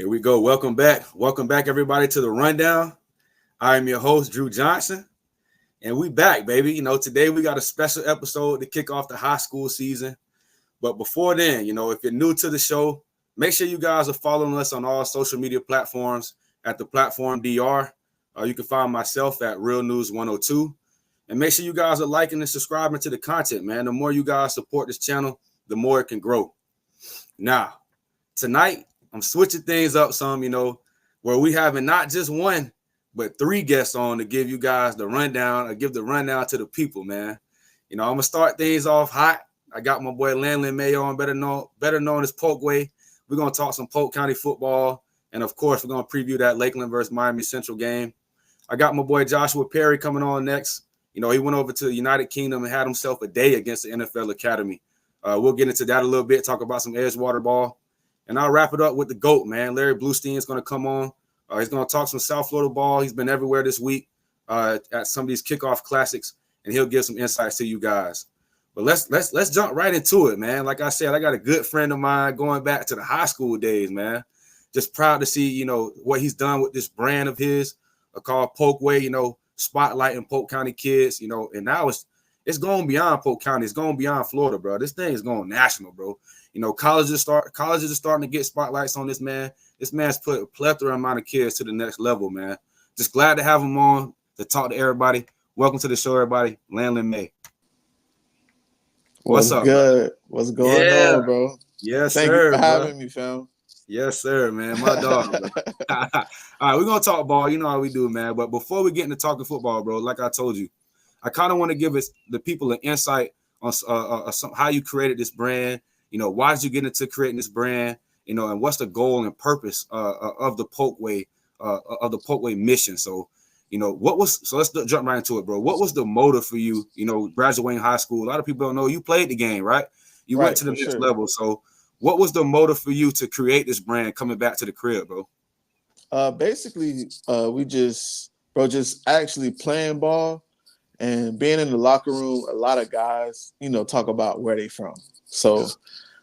Here we go. Welcome back. Welcome back, everybody, to the Rundown. I am your host, Drew Johnson, and we back, baby. Today we got a special episode to kick off the high school season. But before then, if you're new to the show, make sure you guys are following us on all social media platforms at the platform DR. You can find myself at Real News 102. And make sure you guys are liking and subscribing to the content, man. The more you guys support this channel, the more it can grow. Now, tonight, I'm switching things up some, where we having not just one, but three guests on to give you guys the rundown or give the rundown to the people, man. I'm going to start things off hot. I got my boy Landlin May on, better known as PolkWay. We're going to talk some Polk County football. And, of course, we're going to preview that Lakeland versus Miami Central game. I got my boy Joshua Perry coming on next. He went over to the United Kingdom and had himself a day against the NFL Academy. We'll get into that a little bit, talk about some Edgewater ball. And I'll wrap it up with the GOAT, man. Larry Blustein is going to come on. He's going to talk some South Florida ball. He's been everywhere this week at some of these kickoff classics, and he'll give some insights to you guys. But let's jump right into it, man. Like I said, I got a good friend of mine going back to the high school days, man. Just proud to see, what he's done with this brand of his called PolkWay, spotlighting Polk County kids, and now it's going beyond Polk County. It's going beyond Florida, bro. This thing is going national, bro. Colleges are starting to get spotlights on this man. This man's put a plethora amount of kids to the next level, man. Just glad to have him on to talk to everybody. Welcome to the show, everybody. Landlin May. What's up, good? Bro? What's going on, bro? Yes, Thank sir. you for having me, fam. Yes, sir, man. My dog. All right, we're gonna talk ball. You know how we do, man. But before we get into talking football, bro, like I told you, I kind of want to give the people an insight on how you created this brand. Why did you get into creating this brand? And what's the goal and purpose of the PolkWay mission? So, let's jump right into it, bro. What was the motive for you, graduating high school? A lot of people don't know you played the game, right? You went to the next level. So what was the motive for you to create this brand coming back to the crib, bro? Basically, we just actually playing ball and being in the locker room. A lot of guys, talk about where they from. So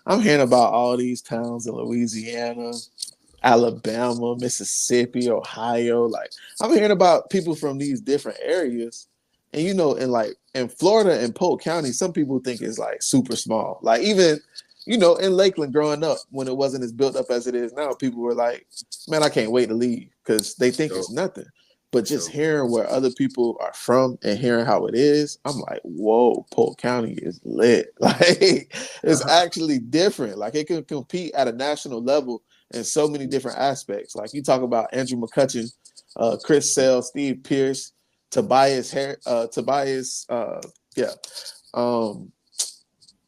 I'm hearing about all these towns in Louisiana, Alabama, Mississippi, Ohio. Like, I'm hearing about people from these different areas. And, in Florida and Polk County, some people think it's like super small. Like, even, in Lakeland growing up, when it wasn't as built up as it is now, people were like, man, I can't wait to leave because they think it's nothing. But just hearing where other people are from and hearing how it is, I'm like, whoa, Polk County is lit. Like, it's actually different. Like, it can compete at a national level in so many different aspects. Like, you talk about Andrew McCutcheon, Chris Sale, Steve Pierce, Tobias.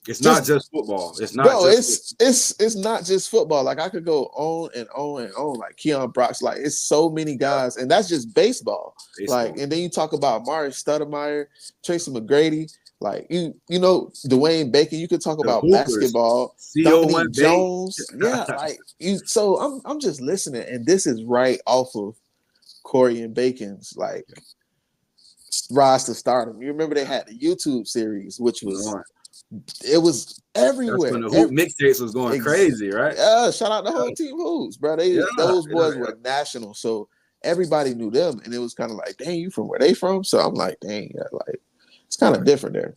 It's not just football. It's not just football. Like, I could go on and on and on. Like Keon Brox, like, it's so many guys, and that's just baseball. Like, and then you talk about Mari Stoudemire, Tracy McGrady, like Dwayne Bacon. You could talk about basketball, Dominique Jones. Yeah, like So I'm just listening, and this is right off of Corey and Bacon's like rise to stardom. You remember they had the YouTube series, which was. It was everywhere. That's when the hoop mixtapes was going crazy, right? Yeah, shout out the whole team Hoops, bro. Those boys were national, so everybody knew them, and it was kind of like, dang, you from where they from? So I'm like, dang, like it's kind of different there.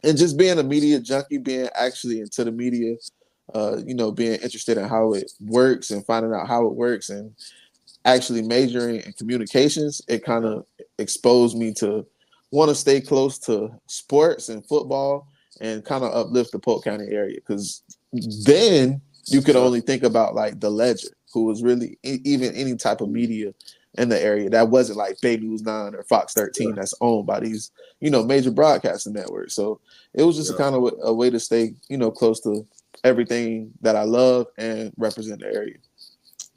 And just being a media junkie, being actually into the media, being interested in how it works and finding out how it works, and actually majoring in communications, it kind of exposed me to want to stay close to sports and football. And kind of uplift the Polk County area, because then you could only think about like the Ledger, who was really even any type of media in the area that wasn't like Bay News 9 or Fox 13 that's owned by these major broadcasting networks. So it was just a kind of a way to stay close to everything that I love and represent the area.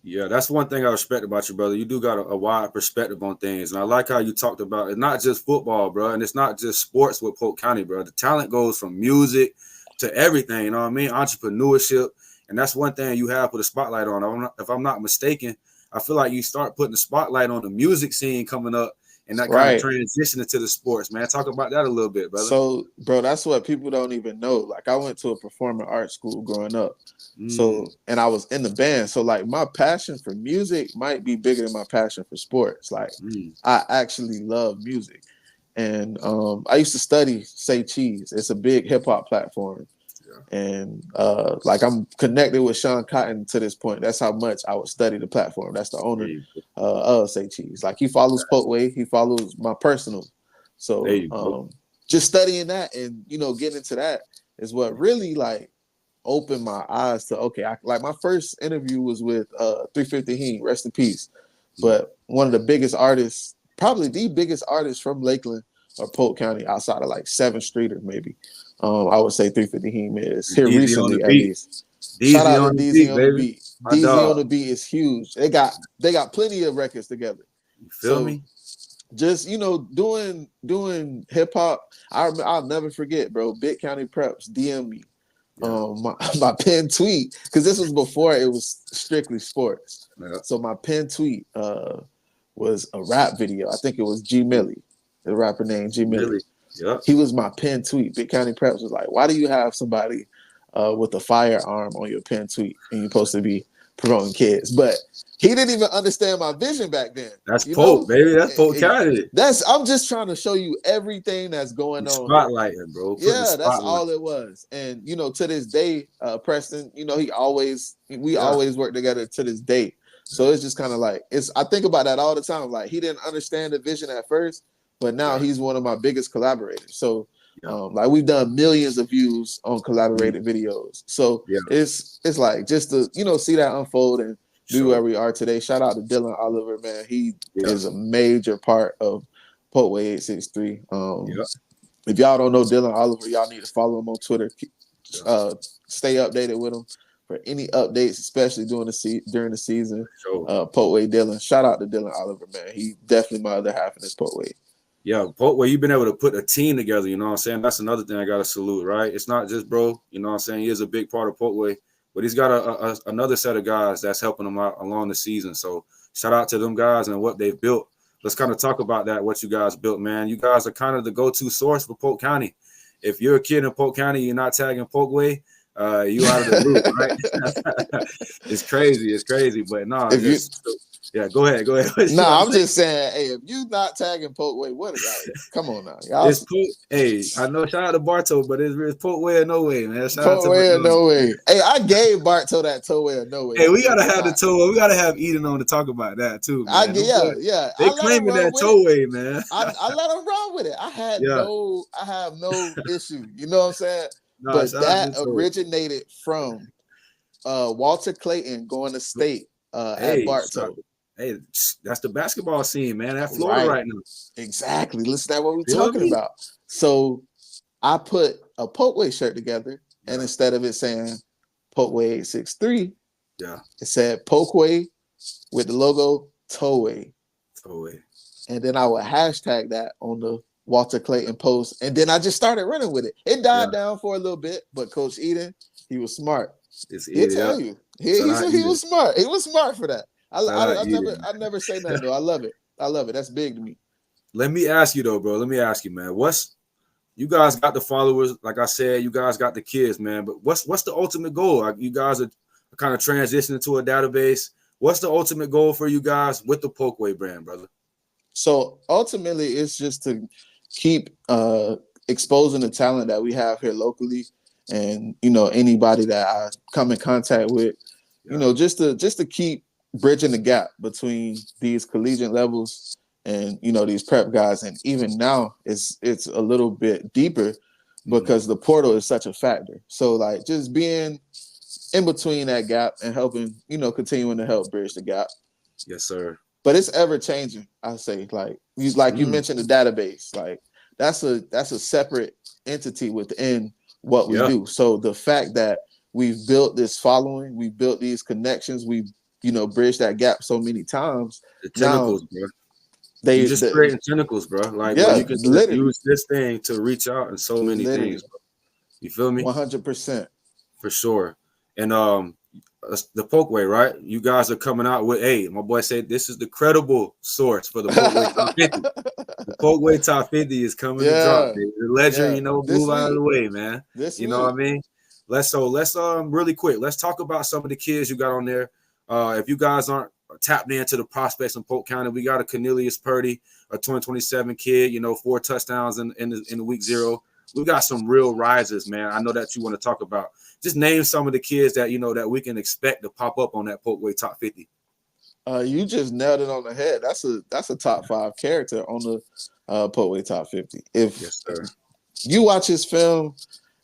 Yeah, that's one thing I respect about you, brother. You do got a wide perspective on things. And I like how you talked about it's not just football, bro. And it's not just sports with Polk County, bro. The talent goes from music to everything, you know what I mean? Entrepreneurship. And that's one thing you have put a spotlight on. If I'm not mistaken, I feel like you start putting the spotlight on the music scene coming up and that kind of transition into the sports, man. Talk about that a little bit, brother. So, bro, that's what people don't even know. Like, I went to a performing arts school growing up. So, and I was in the band. So, like, my passion for music might be bigger than my passion for sports. Like, I actually love music. And I used to study Say Cheese. It's a big hip hop platform. And like, I'm connected with Sean Cotton to this point. That's how much I would study the platform. That's the owner of Say Cheese. Like, he follows PolkWay. He follows my personal. So just studying that and, you know, getting into that is what really, like, opened my eyes to, okay, like, my first interview was with 350 Heen, rest in peace. But one of the biggest artists, probably the biggest artist from Lakeland or Polk County outside of, like, 7th Street or maybe. I would say 350 Heen is here DZ recently at least. Shout out to DZ on the beat. DZ on the beat is huge. They got plenty of records together. You feel me? Just, you know, doing hip hop. I'll never forget, bro. Big County Preps DM me. My pinned tweet, because this was before it was strictly sports. So my pinned tweet was a rap video. I think it was G Millie, the rapper named G Millie. He was my pinned tweet. Big County Preps was like, why do you have somebody with a firearm on your pinned tweet and you're supposed to be promoting kids? But he didn't even understand my vision back then. That's Polk, baby. That's Polk County. I'm just trying to show you everything that's going on. Spotlighting, bro. Yeah, that's all it was. And, you know, to this day, Preston, you know, we always work together to this day. So it's just kind of like, I think about that all the time. Like, he didn't understand the vision at first, but now he's one of my biggest collaborators. So like, we've done millions of views on collaborated videos. So it's like, just to, you know, see that unfold and be where we are today. Shout out to Dylan Oliver, man. He is a major part of PolkWay863. If y'all don't know Dylan Oliver, y'all need to follow him on Twitter. Stay updated with him for any updates, especially during the season. PolkWay Dylan. Shout out to Dylan Oliver, man. He definitely my other half in this PolkWay. Yeah, PolkWay, you've been able to put a team together, you know what I'm saying? That's another thing I got to salute, right? It's not just bro, you know what I'm saying? He is a big part of PolkWay, but he's got another set of guys that's helping him out along the season. So shout out to them guys and what they've built. Let's kind of talk about that, what you guys built, man. You guys are kind of the go-to source for Polk County. If you're a kid in Polk County, you're not tagging PolkWay, you out of the loop, right? It's crazy, but no. Yeah, go ahead. No, I'm just saying, hey, if you not tagging PolkWay, what is that? Come on now. Y'all. Hey, I know, shout out to Bartow, but it's PolkWay or no way, man. PolkWay or no way. Hey, I gave Bartow that towway or no way. Hey, we gotta have the towway. We gotta have Eden on to talk about that too, man. Yeah. They claiming that towway, man. I let them run with it. I have no issue. You know what I'm saying? No, but that originated from Walter Clayton going to state at Bartow. Hey, that's the basketball scene, man. At Florida right now. Exactly. Listen to what we're talking about. So I put a PolkWay shirt together, and instead of it saying PolkWay863, it said PolkWay with the logo Towway. And then I would hashtag that on the Walter Clayton post, and then I just started running with it. It died down for a little bit, but Coach Eden, he was smart. He'll tell you. He was smart. He was smart for that. I never say nothing though. I love it. That's big to me. Let me ask you though, bro. Man. You guys got the followers, like I said, you guys got the kids, man. But what's the ultimate goal? You guys are kind of transitioning to a database. What's the ultimate goal for you guys with the PolkWay brand, brother? So ultimately, it's just to keep exposing the talent that we have here locally, and you know, anybody that I come in contact with, you know, just to keep bridging the gap between these collegiate levels and, you know, these prep guys. And even now it's a little bit deeper because the portal is such a factor. So like, just being in between that gap and helping, you know, continuing to help bridge the gap. Yes, sir. But it's ever changing. I say, you mentioned the database, like that's a separate entity within what we do. So the fact that we've built this following, we've built these connections, we've, you know, bridged that gap so many times. The tentacles, bro. You're just creating tentacles, bro. Like, you can use this thing to reach out in so many things, bro. You feel me? 100%. For sure. And the PolkWay, right? You guys are coming out with, hey, my boy said this is the credible source for the PolkWay top 50. The PolkWay top 50 is coming to drop. Baby. The ledger, move out of the way, man. Know what I mean? Let's really quick. Let's talk about some of the kids you got on there. If you guys aren't tapped into the prospects in Polk County, we got a Cornelius Purdy, a 2027 kid. 4 touchdowns in the week 0. We got some real risers, man. I know that you want to talk about. Just name some of the kids that that we can expect to pop up on that PolkWay top 50. You just nailed it on the head. That's a top 5 character on the PolkWay top 50. If you watch his film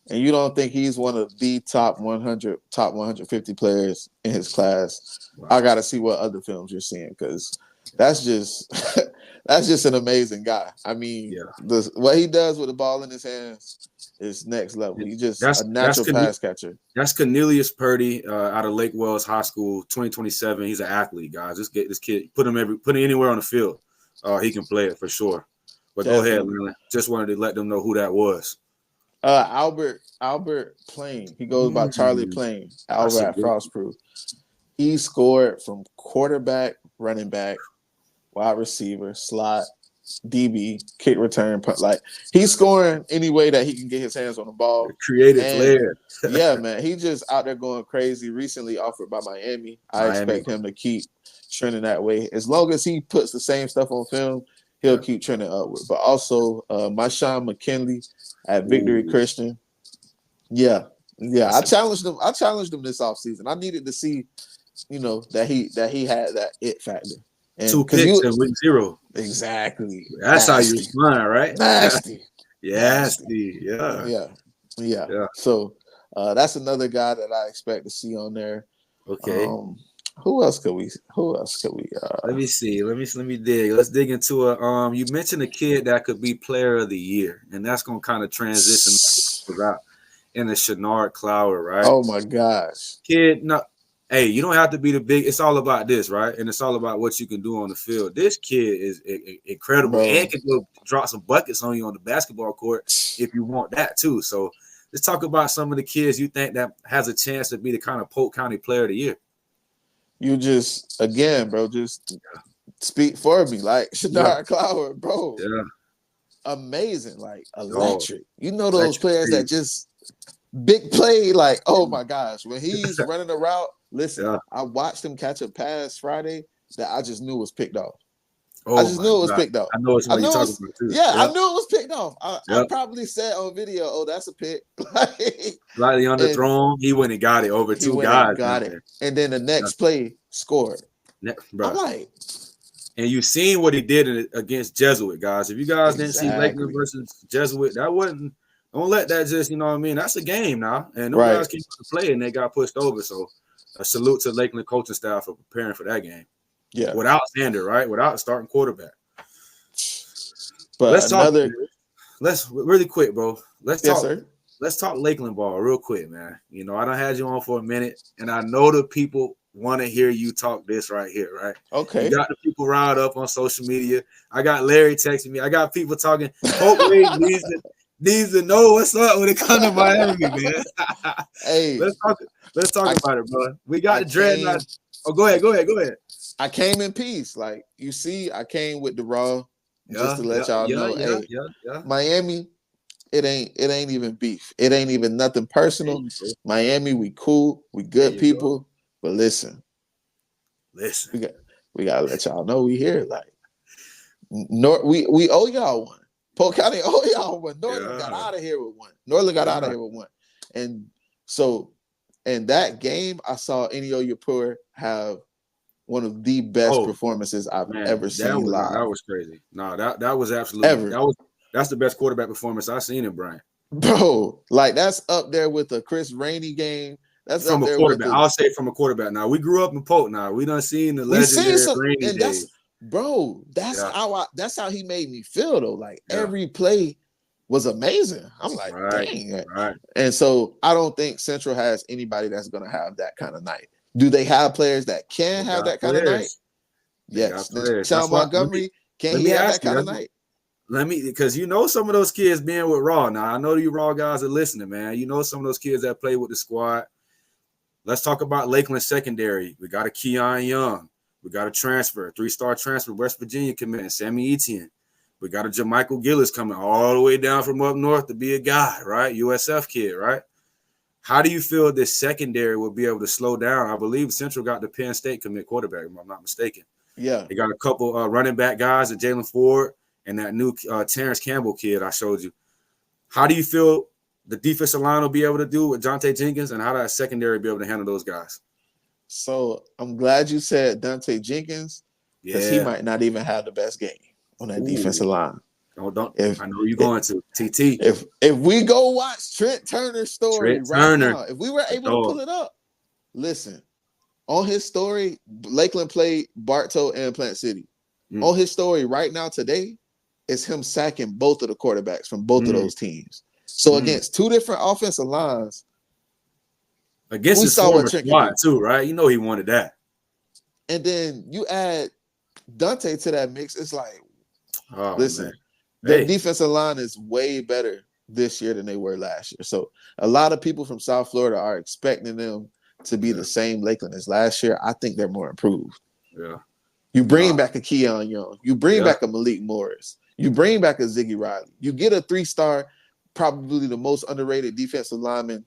and you don't think he's one of the top 150 players in his class, wow. I got to see what other films you're seeing, because that's just that's just an amazing guy. I mean, what he does with the ball in his hands is next level. He's just a natural pass catcher. That's Cornelius Purdy out of Lake Wells High School, 2027. He's an athlete, guys. Just get this kid, put him anywhere on the field. He can play it for sure. But definitely. Go ahead, man. Just wanted to let them know who that was. Albert Plain. He goes by Charlie Plain. Albert at Frostproof. He scored from quarterback, running back, wide receiver, slot, DB, kick return, like he's scoring any way that he can get his hands on the ball. Creative player. Yeah, man. He just out there going crazy. Recently offered by Miami. I expect him to keep trending that way. As long as he puts the same stuff on film, he'll keep trending upward. But also Marshawn McKinley at Victory Christian. Yeah. I challenged him this offseason. I needed to see, that he had that it factor. And 2 picks in week 0. Exactly. That's nasty. How you respond, right? Nasty. Yeah. So that's another guy that I expect to see on there. Okay. Who else could we let me see. Let me dig. Let's dig into a you mentioned a kid that could be player of the year, and that's gonna kind of transition in the Shenard Clower, right? Oh my gosh. Kid, no. Hey, you don't have to be the big. It's all about this, right? And it's all about what you can do on the field. This kid is incredible and can go drop some buckets on you on the basketball court if you want that too. So let's talk about some of the kids you think that has a chance to be the kind of Polk County Player of the Year. You just, again, bro, just speak for me. Like Shenard Clower, bro. Yeah. Amazing. Like electric. Those players that just big play, like, oh my gosh. When he's running a route, listen, I watched him catch a pass Friday that I just knew was picked off. I just knew it was picked off. I know it's what you're talking about too. Yeah, I knew it was picked off. I probably said on video, "Oh, that's a pick." Slightly underthrown. He went and got it over 2 guys. Got it, and then the next play scored. Bro. I'm like, and you've seen what he did against Jesuit, guys. If you guys didn't see Lakeland versus Jesuit, that wasn't. Don't let that just, that's a game now, and those guys came to play and they got pushed over. So, a salute to Lakeland coaching staff for preparing for that game. Yeah, without Sander, right? Without the starting quarterback. But let's really quick, bro. Let's talk. Sir. Let's talk Lakeland ball real quick, man. I done had you on for a minute, and I know the people want to hear you talk this right here, right? Okay. You got the people riled up on social media. I got Larry texting me. I got people talking. PolkWay needs to know what's up when it comes to Miami, man. Hey, let's talk about it, bro. We got the dreadnought. Oh, go ahead. I came in peace. Like you see, I came with the raw just to let y'all know. Miami, it ain't even beef. It ain't even nothing personal. Miami, we cool, we good people. But listen, we gotta let y'all know we here. Like, we owe y'all one. Polk County owe y'all one. Northern got out of here with one. And so, in that game, I saw Enio Yapur have one of the best performances I've ever seen live. That was crazy. No, that was absolutely that's the best quarterback performance I've seen in Brian. Bro, like that's up there with the Chris Rainey game. That's from a quarterback. I'll say from a quarterback. Now we grew up in Polk. Now we done seen the legendary Rainey days. Bro, that's how he made me feel though. Like every play was amazing. I'm like, dang. Right. And so I don't think Central has anybody that's gonna have that kind of night. Do they have players that can have that kind of night? Yes. Sean Montgomery, can he have that kind of night? Because some of those kids being with Raw. Now I know you Raw guys are listening, man. Some of those kids that play with the squad. let's talk about Lakeland secondary. We got a Keon Young. We got a transfer, 3-star transfer, West Virginia committing, Sammy Etienne. We got a Jermichael Gillis coming all the way down from up north to be a guy, right? USF kid, right? How do you feel this secondary will be able to slow down? I believe Central got the Penn State commit quarterback, if I'm not mistaken. Yeah. They got a couple running back guys, Jalen Ford and that new Terrence Campbell kid I showed you. How do you feel the defensive line will be able to do with Dante Jenkins, and how that secondary be able to handle those guys? So I'm glad you said Dante Jenkins, because he might not even have the best game on that defensive line. Don't. I know you're going to TT. If we go watch Trent Turner's story now, if we were able to pull it up, listen, on his story, Lakeland played Bartow and Plant City. On his story right now today, it's him sacking both of the quarterbacks from both of those teams. So against two different offensive lines, against his former squad too, right? You know he wanted that. And then you add Dante to that mix. It's like, listen, the defensive line is way better this year than they were last year. So a lot of people from South Florida are expecting them to be the same Lakeland as last year. I think they're more improved. Yeah. You bring back a Keon Young. You bring back a Malik Morris. You bring back a Ziggy Riley. You get a 3-star, probably the most underrated defensive lineman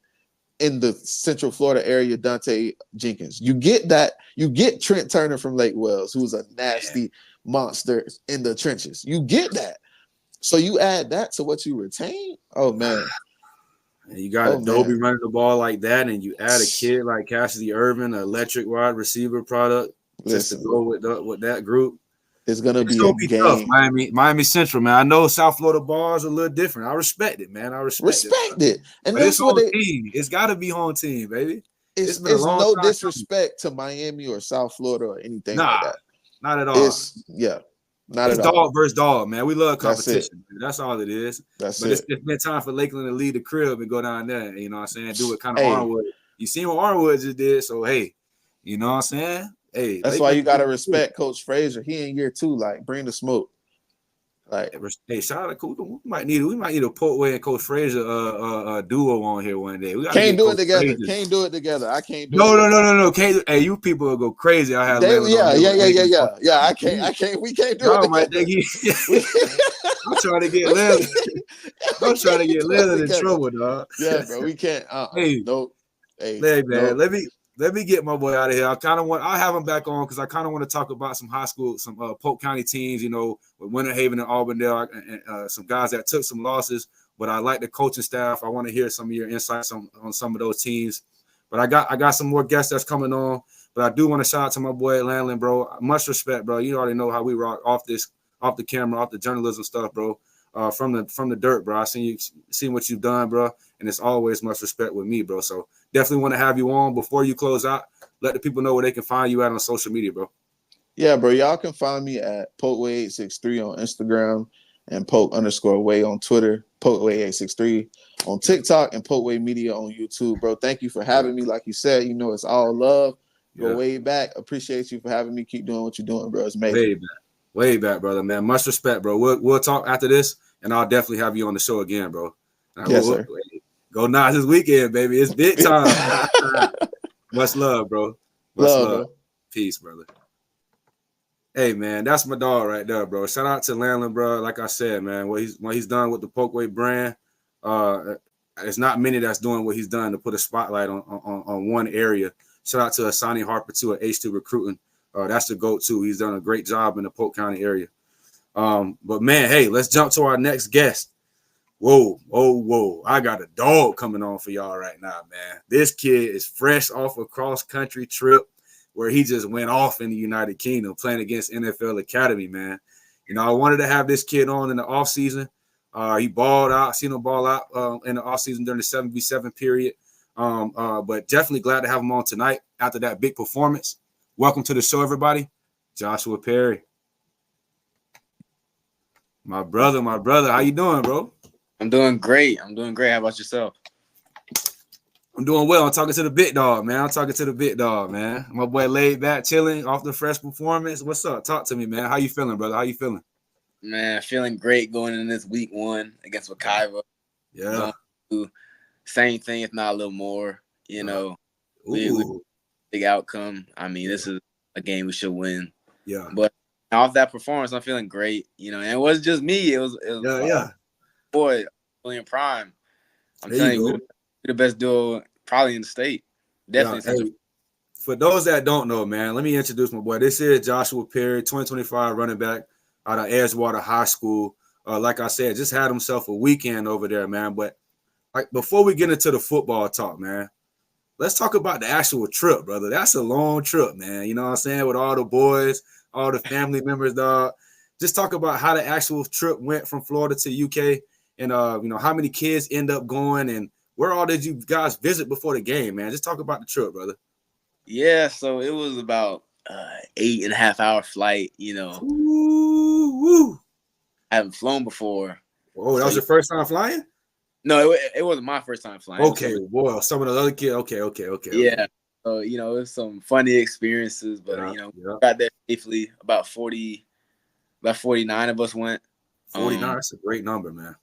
in the Central Florida area, Dante Jenkins. You get that. You get Trent Turner from Lake Wells, who's a nasty monster in the trenches. You get that. So you add that to what you retain. Oh, man. And you got Adobe running the ball like that, and you add a kid like Cassidy Irvin, an electric wide receiver product, just to go with that group. It's gonna be a game. Tough. Miami Central, man. I know South Florida bars are a little different. I respect it, man. I respect it. And but that's what team. It's got to be home team, baby. It's no disrespect to Miami or South Florida or anything like that. Not at all. It's dog versus dog, man. We love competition. That's all it is. It's been time for Lakeland to leave the crib and go down there. You know what I'm saying? Do it kind of Arnwood. You seen what Arnwood just did, so hey, you know what I'm saying? Hey, that's why you gotta respect Coach Frazier. He in year 2. Like, bring the smoke. Like, hey, shout out to Coach. We might need a PolkWay and Coach Frazier duo on here one day. We can't do it together. Can't do it together. I can't do it. No. Can't. Hey, you people will go crazy. I have yeah. I can't. We can't do it. I'm trying to get Landlin. I'm trying to get Landlin in trouble, dog. Yeah, bro. We can't. Nope. Hey, man. Let me get my boy out of here. I'll have him back on because I kind of want to talk about some high school, some Polk County teams, you know, with Winter Haven and Auburndale, and some guys that took some losses. But I like the coaching staff. I want to hear some of your insights on some of those teams. But I got some more guests that's coming on. But I do want to shout out to my boy Landlin, bro. Much respect, bro. You already know how we rock off the camera, off the journalism stuff, bro. From the dirt, bro. I seen what you've done, bro, and it's always much respect with me, bro. So definitely want to have you on. Before you close out, let the people know where they can find you at on social media, bro. Yeah, bro. Y'all can find me at PolkWay863 on Instagram and Polk_way on Twitter, PolkWay863 on TikTok, and PolkWay Media on YouTube, bro. Thank you for having me. Like you said, you know, it's all love. Go way back. Appreciate you for having me. Keep doing what you're doing, bro. It's amazing. Way back, brother, man. Much respect, bro. We'll talk after this, and I'll definitely have you on the show again, bro. Yes, sir. Go Knives this weekend, baby. It's big time. Much love, bro. Much love. Bro. Peace, brother. Hey, man, that's my dog right there, bro. Shout out to Landlin, bro. Like I said, man, what he's done with the PolkWay brand, there's not many that's doing what he's done to put a spotlight on one area. Shout out to Asani Harper, too, at H2 Recruiting. That's the GOAT, too. He's done a great job in the Polk County area. But, man, hey, let's jump to our next guest. Whoa. I got a dog coming on for y'all right now, man. This kid is fresh off a cross-country trip where he just went off in the United Kingdom playing against NFL Academy, man. You know, I wanted to have this kid on in the offseason. He balled out, seen him ball out in the offseason during the 7v7 period. But definitely glad to have him on tonight after that big performance. Welcome to the show, everybody. Joshua Perry. My brother. How you doing, bro? I'm doing great. How about yourself? I'm doing well. I'm talking to the big dog, man. My boy laid back, chilling off the fresh performance. What's up? Talk to me, man. How you feeling, brother? How you feeling? Man, feeling great going into this week 1 against Wakaiva. Yeah. Same thing, if not a little more, you know. We Ooh. big outcome. I mean, this is a game we should win. Yeah. But off that performance, I'm feeling great. And it wasn't just me. It was Yeah. boy, really in prime. I'm There you telling you, go. we're the best duo probably in the state. Yeah. Definitely Central. Hey, for those that don't know, man, let me introduce my boy. This is Joshua Perry, 2025 running back out of Edgewater High School. Like I said, just had himself a weekend over there, man. But like before we get into the football talk, man, let's talk about the actual trip, brother. That's a long trip, man. You know what I'm saying? With all the boys, all the family members, dog. Just talk about how the actual trip went from Florida to UK, and how many kids end up going, and where all did you guys visit before the game, man? Just talk about the trip, brother. Yeah, so it was about 8.5 hour flight. Ooh. I haven't flown before. Oh, that So was your first time flying? no, it wasn't my first time flying. Okay, boy, some of the other kids. Okay. Yeah. So, it was some funny experiences, but, Yeah. got there safely. About 49 of us went. 49, that's a great number, man.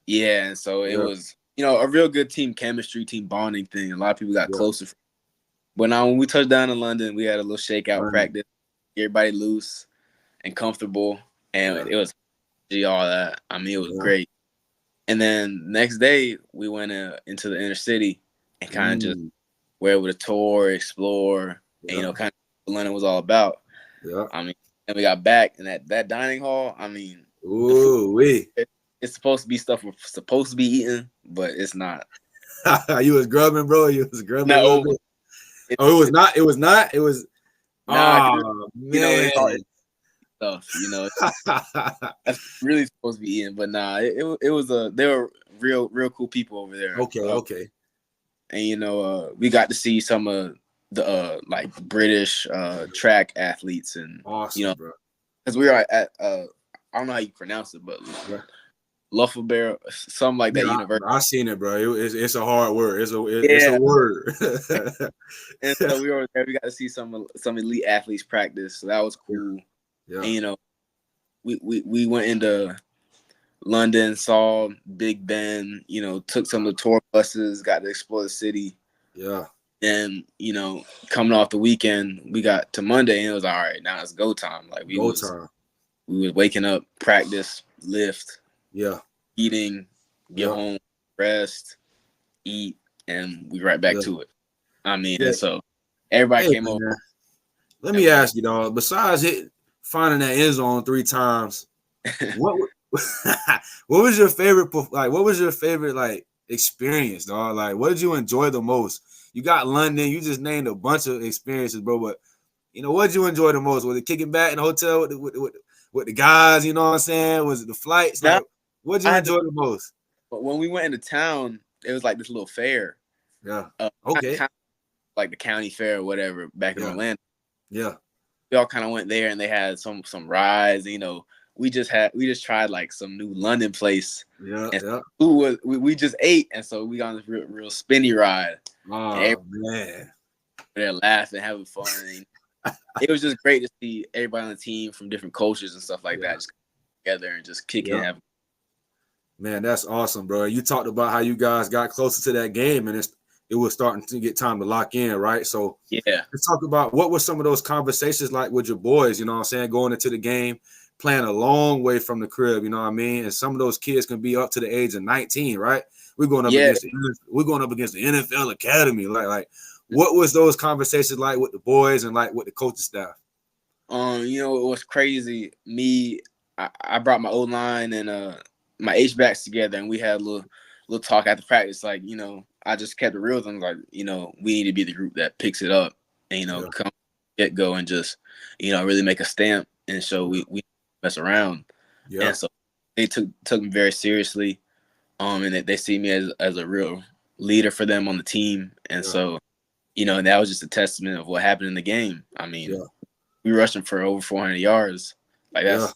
Yeah. And so it was, a real good team chemistry, team bonding thing. A lot of people got closer. But now when we touched down in London, we had a little shakeout practice. Everybody loose and comfortable. And it was all that. I mean, it was great. And then next day, we went into the inner city and kind of just were able to tour, explore, and kind of what London was all about. Yeah. I mean, and we got back in that dining hall. I mean, it's supposed to be stuff we're supposed to be eating, but it's not. You was grubbing, bro. You was grubbing a No, little bit. It was not. It was not. It was. Nah, man. It's hard stuff. That's really supposed to be eating, but nah, it was they were real cool people over there. Okay. And we got to see some of the like British track athletes and awesome, bro. Because we were at I don't know how you pronounce it, but Loughborough, something like that. University. I seen it, bro. It's a hard word. It's a word. And so we were there. We got to see some elite athletes practice, so that was cool. Yeah. And we went into London, saw Big Ben. Took some of the tour buses, got to explore the city. Yeah. And coming off the weekend, we got to Monday, and it was all right. Now it's go time. Like we was waking up, practice, lift, eating, get home, rest, eat, and we right back to it. I mean, and so everybody came over. Let me ask you, dog. Besides finding that end zone 3 times, what was your favorite? Like, what was your favorite experience, dog? Like, what did you enjoy the most? You got London. You just named a bunch of experiences, bro. But what did you enjoy the most? Was it kicking back in the hotel with the guys? You know what I'm saying? Was it the flights? Like, what did you enjoy the most? But when we went into town, it was like this little fair. Yeah. Okay. Like the county fair or whatever back in Orlando. Yeah. We all kind of went there and they had some rides. We just tried like some new London place. Yeah. We just ate, and so we got on this real spinny ride. Oh man. They're laughing, having fun. It was just great to see everybody on the team from different cultures and stuff like that just come together and just kick and have. Man, that's awesome, bro. You talked about how you guys got closer to that game, and it was starting to get time to lock in, right? So let's talk about what were some of those conversations like with your boys, you know what I'm saying, going into the game, playing a long way from the crib, you know what I mean? And some of those kids can be up to the age of 19, right? We're going up against the NFL Academy. Like what was those conversations like with the boys and like with the coaching staff? It was crazy. I brought my O-line and my H-backs together, and we had a little talk after practice. Like, I just kept it real with them. Like, we need to be the group that picks it up and, come get go and just, really make a stamp and show we mess around. Yeah. And so they took me very seriously. And they see me as a real leader for them on the team. And so, that was just a testament of what happened in the game. I mean, we rushed them for over 400 yards. Like that's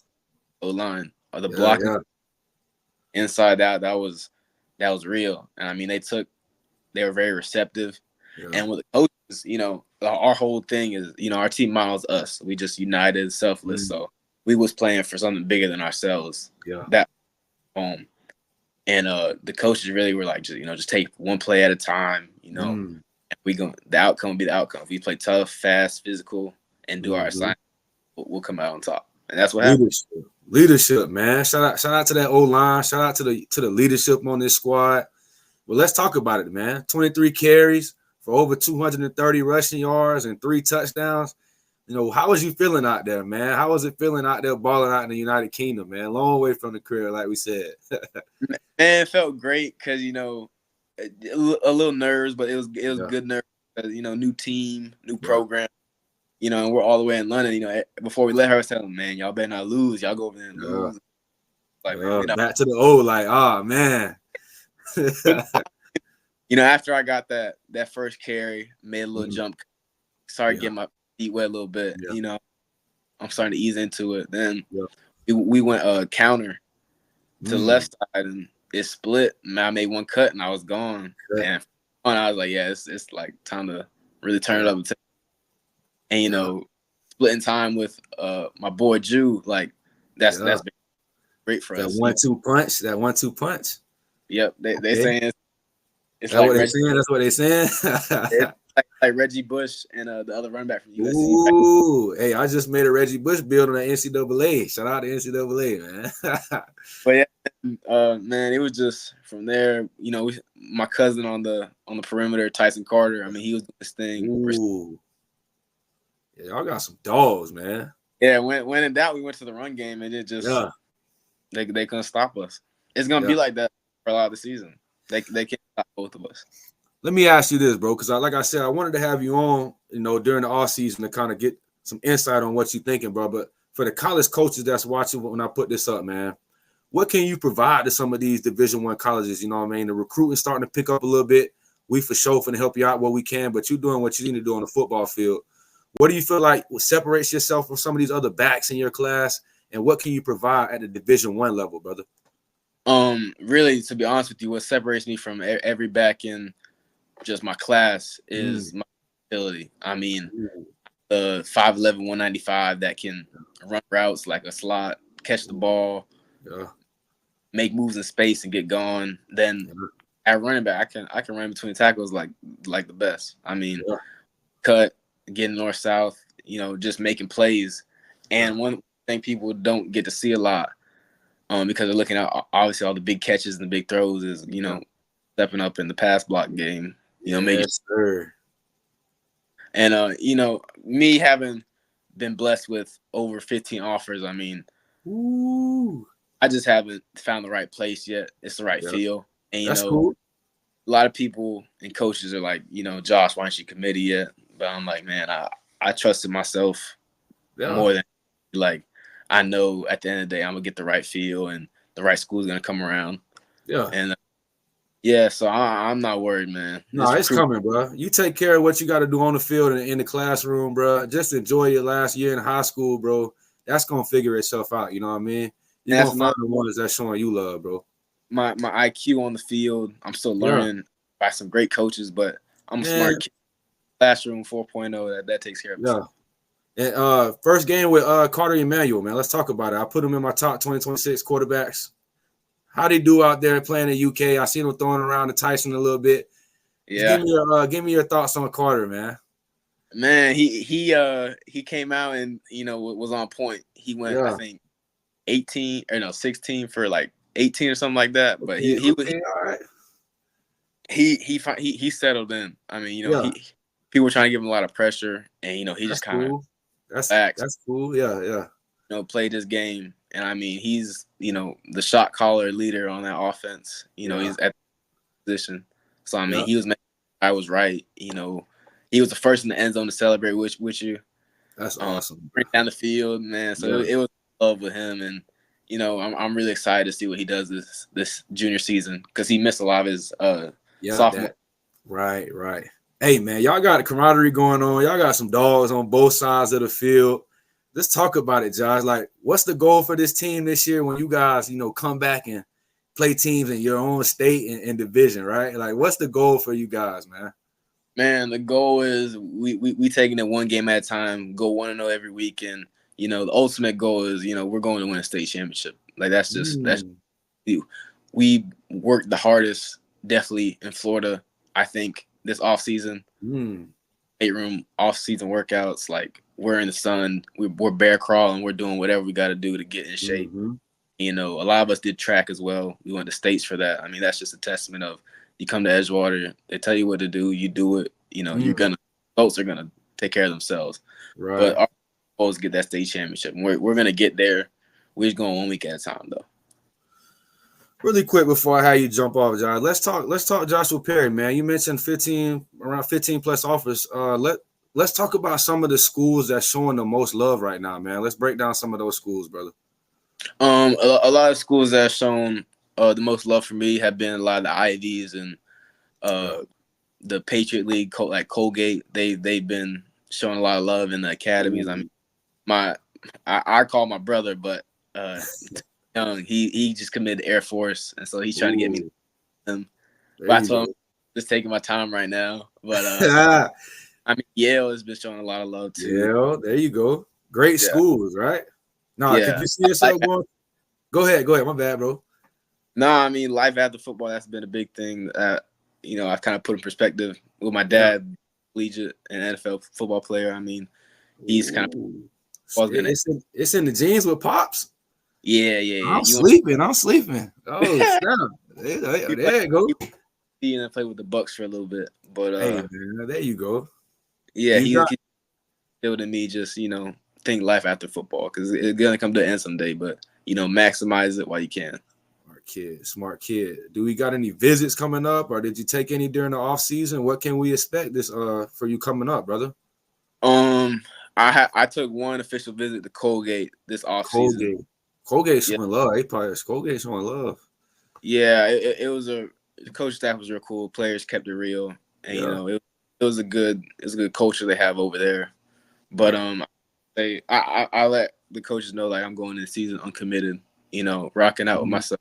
O-line or the blocking inside out. That was real. And I mean, they were very receptive. Yeah. And with the coaches, our whole thing is, our team models us. We just united, selfless. Mm-hmm. So we was playing for something bigger than ourselves. Yeah. That home. And the coaches really were like, just take one play at a time, and the outcome will be the outcome. If we play tough, fast, physical, and do our assignment, we'll come out on top. And that's what happened. Leadership, man. Shout out to that O-line. Shout out to the leadership on this squad. Well, let's talk about it, man. 23 carries for over 230 rushing yards and 3 touchdowns. You know, how was you feeling out there, man? How was it feeling out there balling out in the United Kingdom, man? Long way from the crib, like we said. Man, it felt great because, you know, a little nerves, but it was good nerves. You know, new team, new program. You know, and we're all the way in London. You know, before we let her tell them, man, y'all better not lose. Y'all go over there and lose. Like, man, you know, back to the old, like, man. You know, after I got that first carry, made a little jump, started getting my feet wet a little bit. You know, I'm starting to ease into it. Then we went counter to the left side, and it split. And I made one cut, and I was gone. And I was like, yeah, it's like time to really turn it up. And you know, splitting time with my boy Jew, like that's been great for us. That 1-2 punch. Yep, they saying it's like what they're saying. That's what they saying. like Reggie Bush and the other running back from USC. Ooh, hey, I just made a Reggie Bush build on the NCAA. Shout out to NCAA, man. But yeah, man, it was just from there. You know, my cousin on the perimeter, Tyson Carter. I mean, he was doing this thing. Ooh. Yeah, y'all got some dogs, man. Yeah, when in doubt, we went to the run game, and it just they couldn't stop us. It's gonna be like that for a lot of the season. They can't stop both of us. Let me ask you this, bro, because like I said, I wanted to have you on, you know, during the off season to kind of get some insight on what you're thinking, bro. But for the college coaches that's watching when I put this up, man, what can you provide to some of these Division I colleges? You know what I mean? The recruiting starting to pick up a little bit. We for sure finna help you out where we can, but you're doing what you need to do on the football field. What do you feel like separates yourself from some of these other backs in your class, and what can you provide at the Division I level, brother? Really, to be honest with you, what separates me from every back in just my class is my ability. I mean, the 5'11", 195 that can run routes like a slot, catch the ball, make moves in space and get gone. Then at running back, I can run between tackles like the best. I mean, cut, getting north south, you know, just making plays. And one thing people don't get to see a lot, because they're looking at obviously all the big catches and the big throws, is, you know, stepping up in the pass block game. You know, making sure. And you know, me having been blessed with over 15 offers, I mean, I just haven't found the right place yet. It's the right feel. And you know, a lot of people and coaches are like, you know, Josh, why aren't you committed yet? But I'm like, man, I trusted myself more than, like, I know at the end of the day I'm gonna get the right feel and the right school's gonna come around. And so I'm not worried, man. No, it's coming, bro. You take care of what you got to do on the field and in the classroom, bro. Just enjoy your last year in high school, bro. That's gonna figure itself out. You know what I mean? You're gonna find the ones that's showing you love, bro. My IQ on the field, I'm still learning by some great coaches, but I'm a smart kid. Classroom 4.0, that takes care of itself. And first game with Carter Emmanuel, man. Let's talk about it. I put him in my top 2026 quarterbacks. How'd he do out there playing in UK? I seen him throwing around to Tyson a little bit. Yeah. Give me your thoughts on Carter, man. Man, he came out and, you know, was on point. He went, I think, 16 for like 18 or something like that. But he was all right. He settled in. I mean, you know, people were trying to give him a lot of pressure, and, you know, he just kind of that's cool. Yeah. You know, played his game. And I mean, he's, you know, the shot caller leader on that offense. You know, he's at the position. So I mean, I was right. You know, he was the first in the end zone to celebrate with you. That's awesome. Bring down the field, man. So it was love with him, and, you know, I'm really excited to see what he does this junior season, because he missed a lot of his sophomore. Right. Hey, man, y'all got a camaraderie going on. Y'all got some dogs on both sides of the field. Let's talk about it, Josh. Like, what's the goal for this team this year when you guys, you know, come back and play teams in your own state and division, right? Like, what's the goal for you guys, man? Man, the goal is we taking it one game at a time, go 1-0 every week, and, you know, the ultimate goal is, you know, we're going to win a state championship. Like, that's we worked the hardest, definitely in Florida, I think, this offseason. weight room, off-season workouts. Like, we're in the sun, we're bear crawling, we're doing whatever we got to do to get in shape. You know, a lot of us did track as well. We went to states for that. I mean, that's just a testament of you come to Edgewater, they tell you what to do, you do it. You know, folks are gonna take care of themselves. Right. But our goal is to get that state championship. And we're gonna get there. We're just going 1 week at a time, though. Really quick before I have you jump off, John. Let's talk Joshua Perry, man. You mentioned around 15 plus offers. Let's talk about some of the schools that's showing the most love right now, man. Let's break down some of those schools, brother. A lot of schools that have shown the most love for me have been a lot of the IVs and the Patriot League, like Colgate. They've been showing a lot of love in the academies. I mean, I call my brother, but young, he just committed to Air Force, and so he's trying to get me. But I told him just taking my time right now. But I mean, Yale has been showing a lot of love too. Yale, there you go. Great schools, right? No, could you see yourself going? Go ahead. My bad, bro. No, I mean, life after football, that's been a big thing that, you know, I've kind of put in perspective with my dad, collegiate and NFL football player. I mean, he's kind of it's in the genes with Pops. Yeah. I'm sleeping. Oh, snap. There you go. He and I played with the Bucks for a little bit, but hey, man, there you go. Yeah, he's building me just, you know, think life after football, because it's gonna come to an end someday. But, you know, maximize it while you can. Smart kid. Do we got any visits coming up, or did you take any during the off season? What can we expect this for you coming up, brother? I took one official visit to Colgate this off season. Colgate showing love. Colgate showing love. Yeah, it was the coach staff was real cool. Players kept it real, and you know, it was a good culture they have over there. But I let the coaches know, like, I'm going into the season uncommitted, you know, rocking out with myself,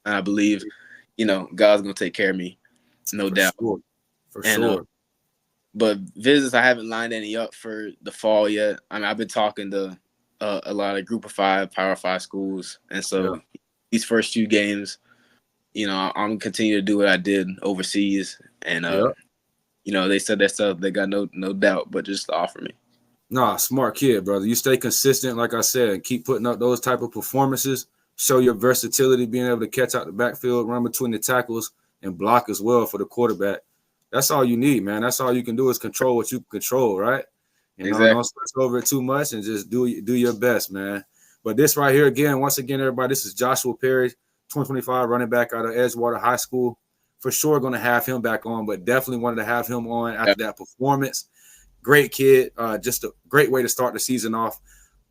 and I believe, you know, God's gonna take care of me, no doubt. For sure. But visits, I haven't lined any up for the fall yet. I mean, I've been talking to a lot of Group of 5, Power 5 schools, and so these first few games, you know, I'm gonna continue to do what I did overseas, and you know, they said that stuff. They got no doubt, but just to offer me. Nah, smart kid, brother. You stay consistent, like I said, and keep putting up those type of performances. Show your versatility, being able to catch out the backfield, run between the tackles, and block as well for the quarterback. That's all you need, man. That's all you can do is control what you can control, right? You know, don't stress over it too much and just do your best, man. But this right here, once again, everybody, this is Joshua Perry, 2025 running back out of Edgewater High School. For sure going to have him back on, but definitely wanted to have him on after that performance. Great kid. Just a great way to start the season off.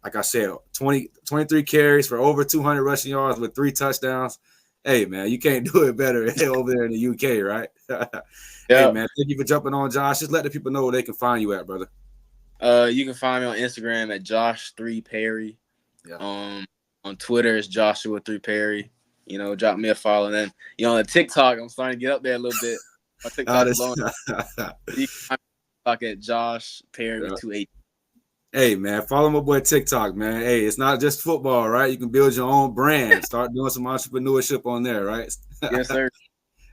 Like I said, 23 carries for over 200 rushing yards with 3 touchdowns. Hey, man, you can't do it better over there in the UK, right? Hey, man, thank you for jumping on, Josh. Just let the people know where they can find you at, brother. You can find me on Instagram at Josh3Perry. On Twitter, it's Joshua3Perry. You know, drop me a follow. And then, you know, on TikTok, I'm starting to get up there a little bit. My TikTok is long. You can find me at Josh Perry with 28. Hey, man, follow my boy TikTok, man. Hey, it's not just football, right? You can build your own brand. Start doing some entrepreneurship on there, right? Yes, sir.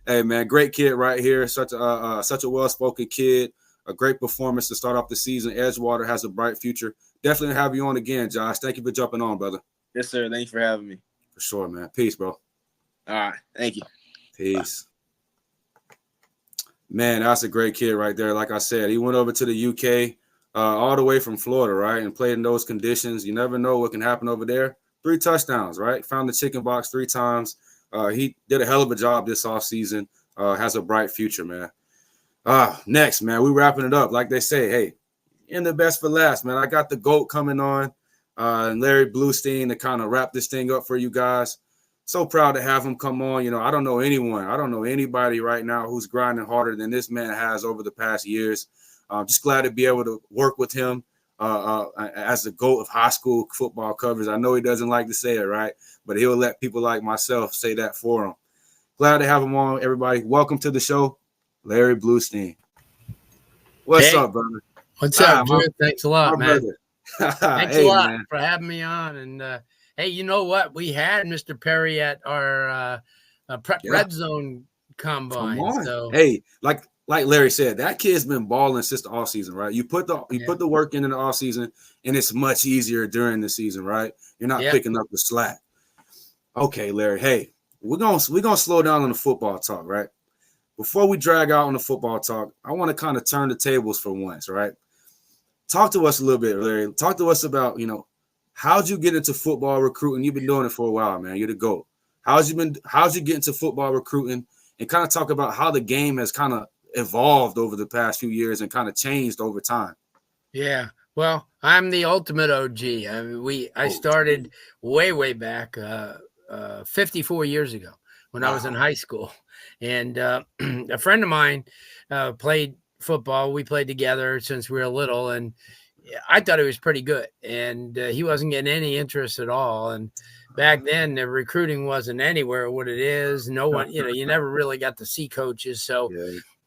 Hey, man, great kid right here. Such a well-spoken kid. A great performance to start off the season. Edgewater has a bright future. Definitely have you on again, Josh. Thank you for jumping on, brother. Yes, sir. Thank you for having me. For sure, man. Peace, bro. All right. Thank you. Peace. Bye. Man, that's a great kid right there. Like I said, he went over to the UK all the way from Florida, right, and played in those conditions. You never know what can happen over there. 3 touchdowns, right? Found the chicken box 3 times. He did a hell of a job this offseason. Has a bright future, man. Next, man, we wrapping it up. Like they say, hey, in the best for last, man. I got the GOAT coming on, and Larry Blustein to kind of wrap this thing up for you guys. So proud to have him come on. You know, I don't know anybody right now who's grinding harder than this man has over the past years. Just glad to be able to work with him as the GOAT of high school football coverage. I know he doesn't like to say it, right? But he'll let people like myself say that for him. Glad to have him on, everybody. Welcome to the show, Larry Blustein. What's up, brother? What's up, Drew? Thanks a lot, man. Thanks a lot for having me on. And hey, you know what? We had Mr. Perry at our Prep Red Zone combine. So hey, like like Larry said, that kid's been balling since the off season, right? You put the work in the off season, and it's much easier during the season, right? You're not picking up the slack. Okay, Larry. Hey, we're gonna slow down on the football talk, right? Before we drag out on the football talk, I want to kind of turn the tables for once, right? Talk to us a little bit, Larry. Talk to us about, how'd you get into football recruiting? You've been doing it for a while, man. You're the GOAT. How'd you get into football recruiting, and kind of talk about how the game has kind of evolved over the past few years and kind of changed over time? Yeah. Well, I'm the ultimate OG. I started way back 54 years ago when I was in high school. And a friend of mine played football. We played together since we were little, and I thought he was pretty good. And he wasn't getting any interest at all. And back then, the recruiting wasn't anywhere what it is. No one, you never really got to see coaches. So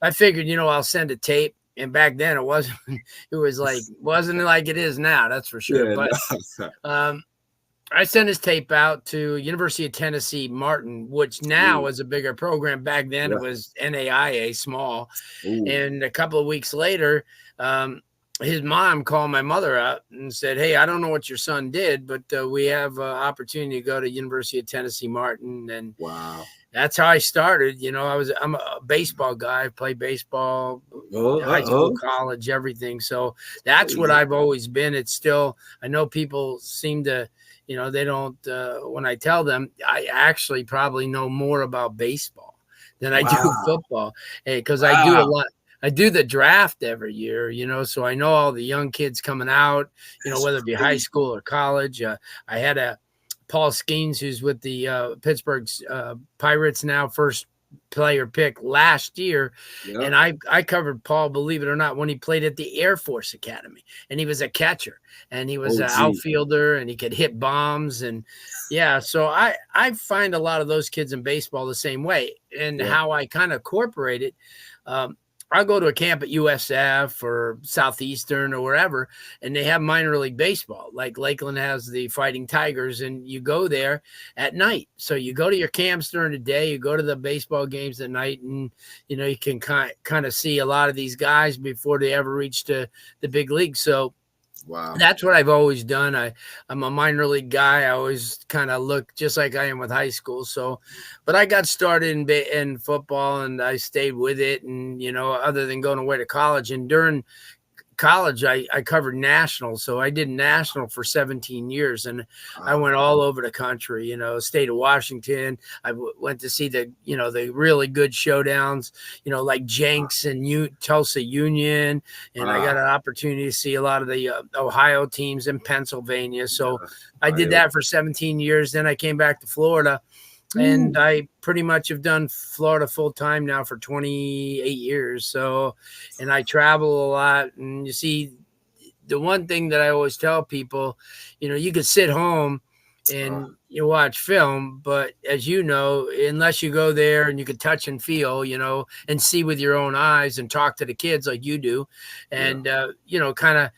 I figured, I'll send a tape. And back then, wasn't like it is now. That's for sure. But I sent his tape out to University of Tennessee Martin, which now is a bigger program. Back then, it was NAIA, small. And a couple of weeks later, his mom called my mother up and said, "Hey, I don't know what your son did, but we have an opportunity to go to University of Tennessee Martin." And that's how I started. I'm a baseball guy. I played baseball, high school, college, everything. So that's what I've always been. It's still, I know people seem to, they don't, when I tell them, I actually probably know more about baseball than I do football, because I do a lot. I do the draft every year, so I know all the young kids coming out, whether it be high school or college. I had Paul Skeens, who's with the Pittsburgh Pirates now, first player pick last year. And I covered Paul, believe it or not, when he played at the Air Force Academy, and he was a catcher, and he was an outfielder, and he could hit bombs. And so I find a lot of those kids in baseball the same way. And how I kind of incorporate it, I'll go to a camp at USF or Southeastern or wherever, and they have minor league baseball. Like Lakeland has the Fighting Tigers, and you go there at night. So you go to your camps during the day, you go to the baseball games at night, and, you can kind of see a lot of these guys before they ever reach the big league. So that's what I've always done. I'm a minor league guy. I always kind of look just like I am with high school. So, but I got started in football, and I stayed with it. And, other than going away to college, and during college, I covered national. So I did national for 17 years, and I went all over the country, state of Washington. I went to see the really good showdowns, like Jenks and Tulsa Union. And I got an opportunity to see a lot of the Ohio teams in Pennsylvania. So I did that for 17 years. Then I came back to Florida, and I pretty much have done Florida full time now for 28 years. So, and I travel a lot. And you see, the one thing that I always tell people, you could sit home and you watch film, but as you know, unless you go there and you could touch and feel, and see with your own eyes and talk to the kids like you do, and, kind of,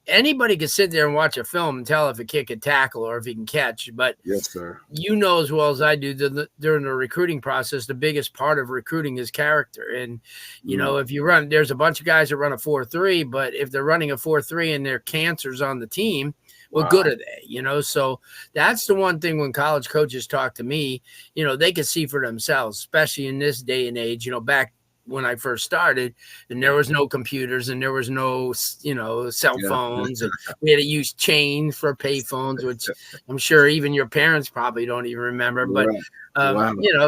anybody can sit there and watch a film and tell if a kid can tackle or if he can catch. But yes, sir, as well as I do, during the recruiting process, the biggest part of recruiting is character. And, if you there's a bunch of guys that run a 4.3, but if they're running a 4.3 and they're cancers on the team, what good are they? So that's the one thing when college coaches talk to me, they can see for themselves, especially in this day and age, back when I first started, and there was no computers, and there was no, cell phones, and we had to use chains for pay phones, which I'm sure even your parents probably don't even remember. But,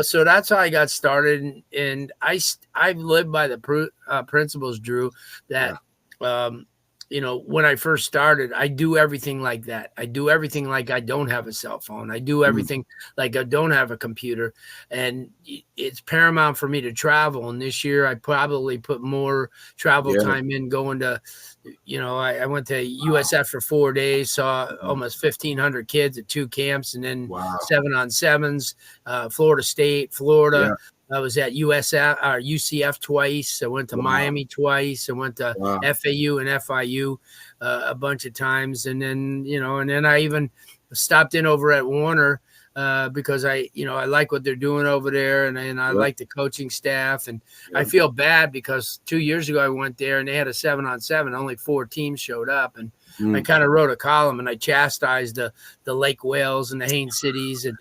so that's how I got started. And I've lived by the principles, Drew, that, when I first started, I do everything like that. I do everything like I don't have a cell phone. I do everything like I don't have a computer. And it's paramount for me to travel. And this year I probably put more travel time in going to, I went to USF for 4 days, saw almost 1,500 kids at 2 camps, and then 7-on-7s, Florida State, Florida. I was at UCF twice. I went to Miami twice. I went to FAU and FIU a bunch of times. And then, and then I even stopped in over at Warner because I like what they're doing over there, and I like the coaching staff, and I Yep. feel bad because 2 years ago I went there and they had a 7-on-7, only 4 teams showed up, and I kind of wrote a column and I chastised the Lake Wales and the Haines cities and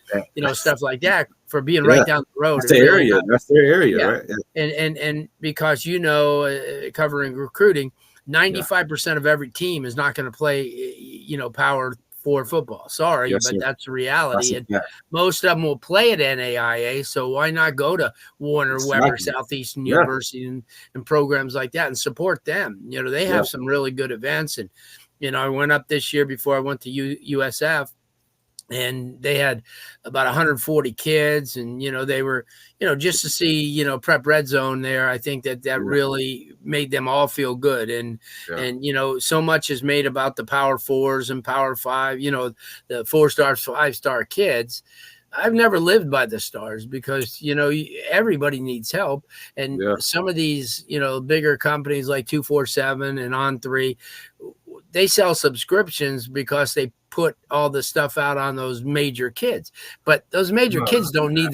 stuff like that for being right down the road. That's their area. That's their area, right? Yeah. And because covering recruiting, 95% of every team is not going to play Power 4 football. Sorry, Yes, but sir. that's the reality. That's and most of them will play at NAIA, so why not go to Warner Weber, Southeastern University, and programs like that and support them? They have some really good events. And I went up this year before I went to USF, and they had about 140 kids, and they were just to see Prep Red Zone there. I think that really made them all feel good, and so much is made about the Power 4s and Power 5, the 4-star, 5-star kids. I've never lived by the stars because everybody needs help, and some of these bigger companies like 247 and On3, they sell subscriptions because they put all the stuff out on those major kids, but those major kids don't need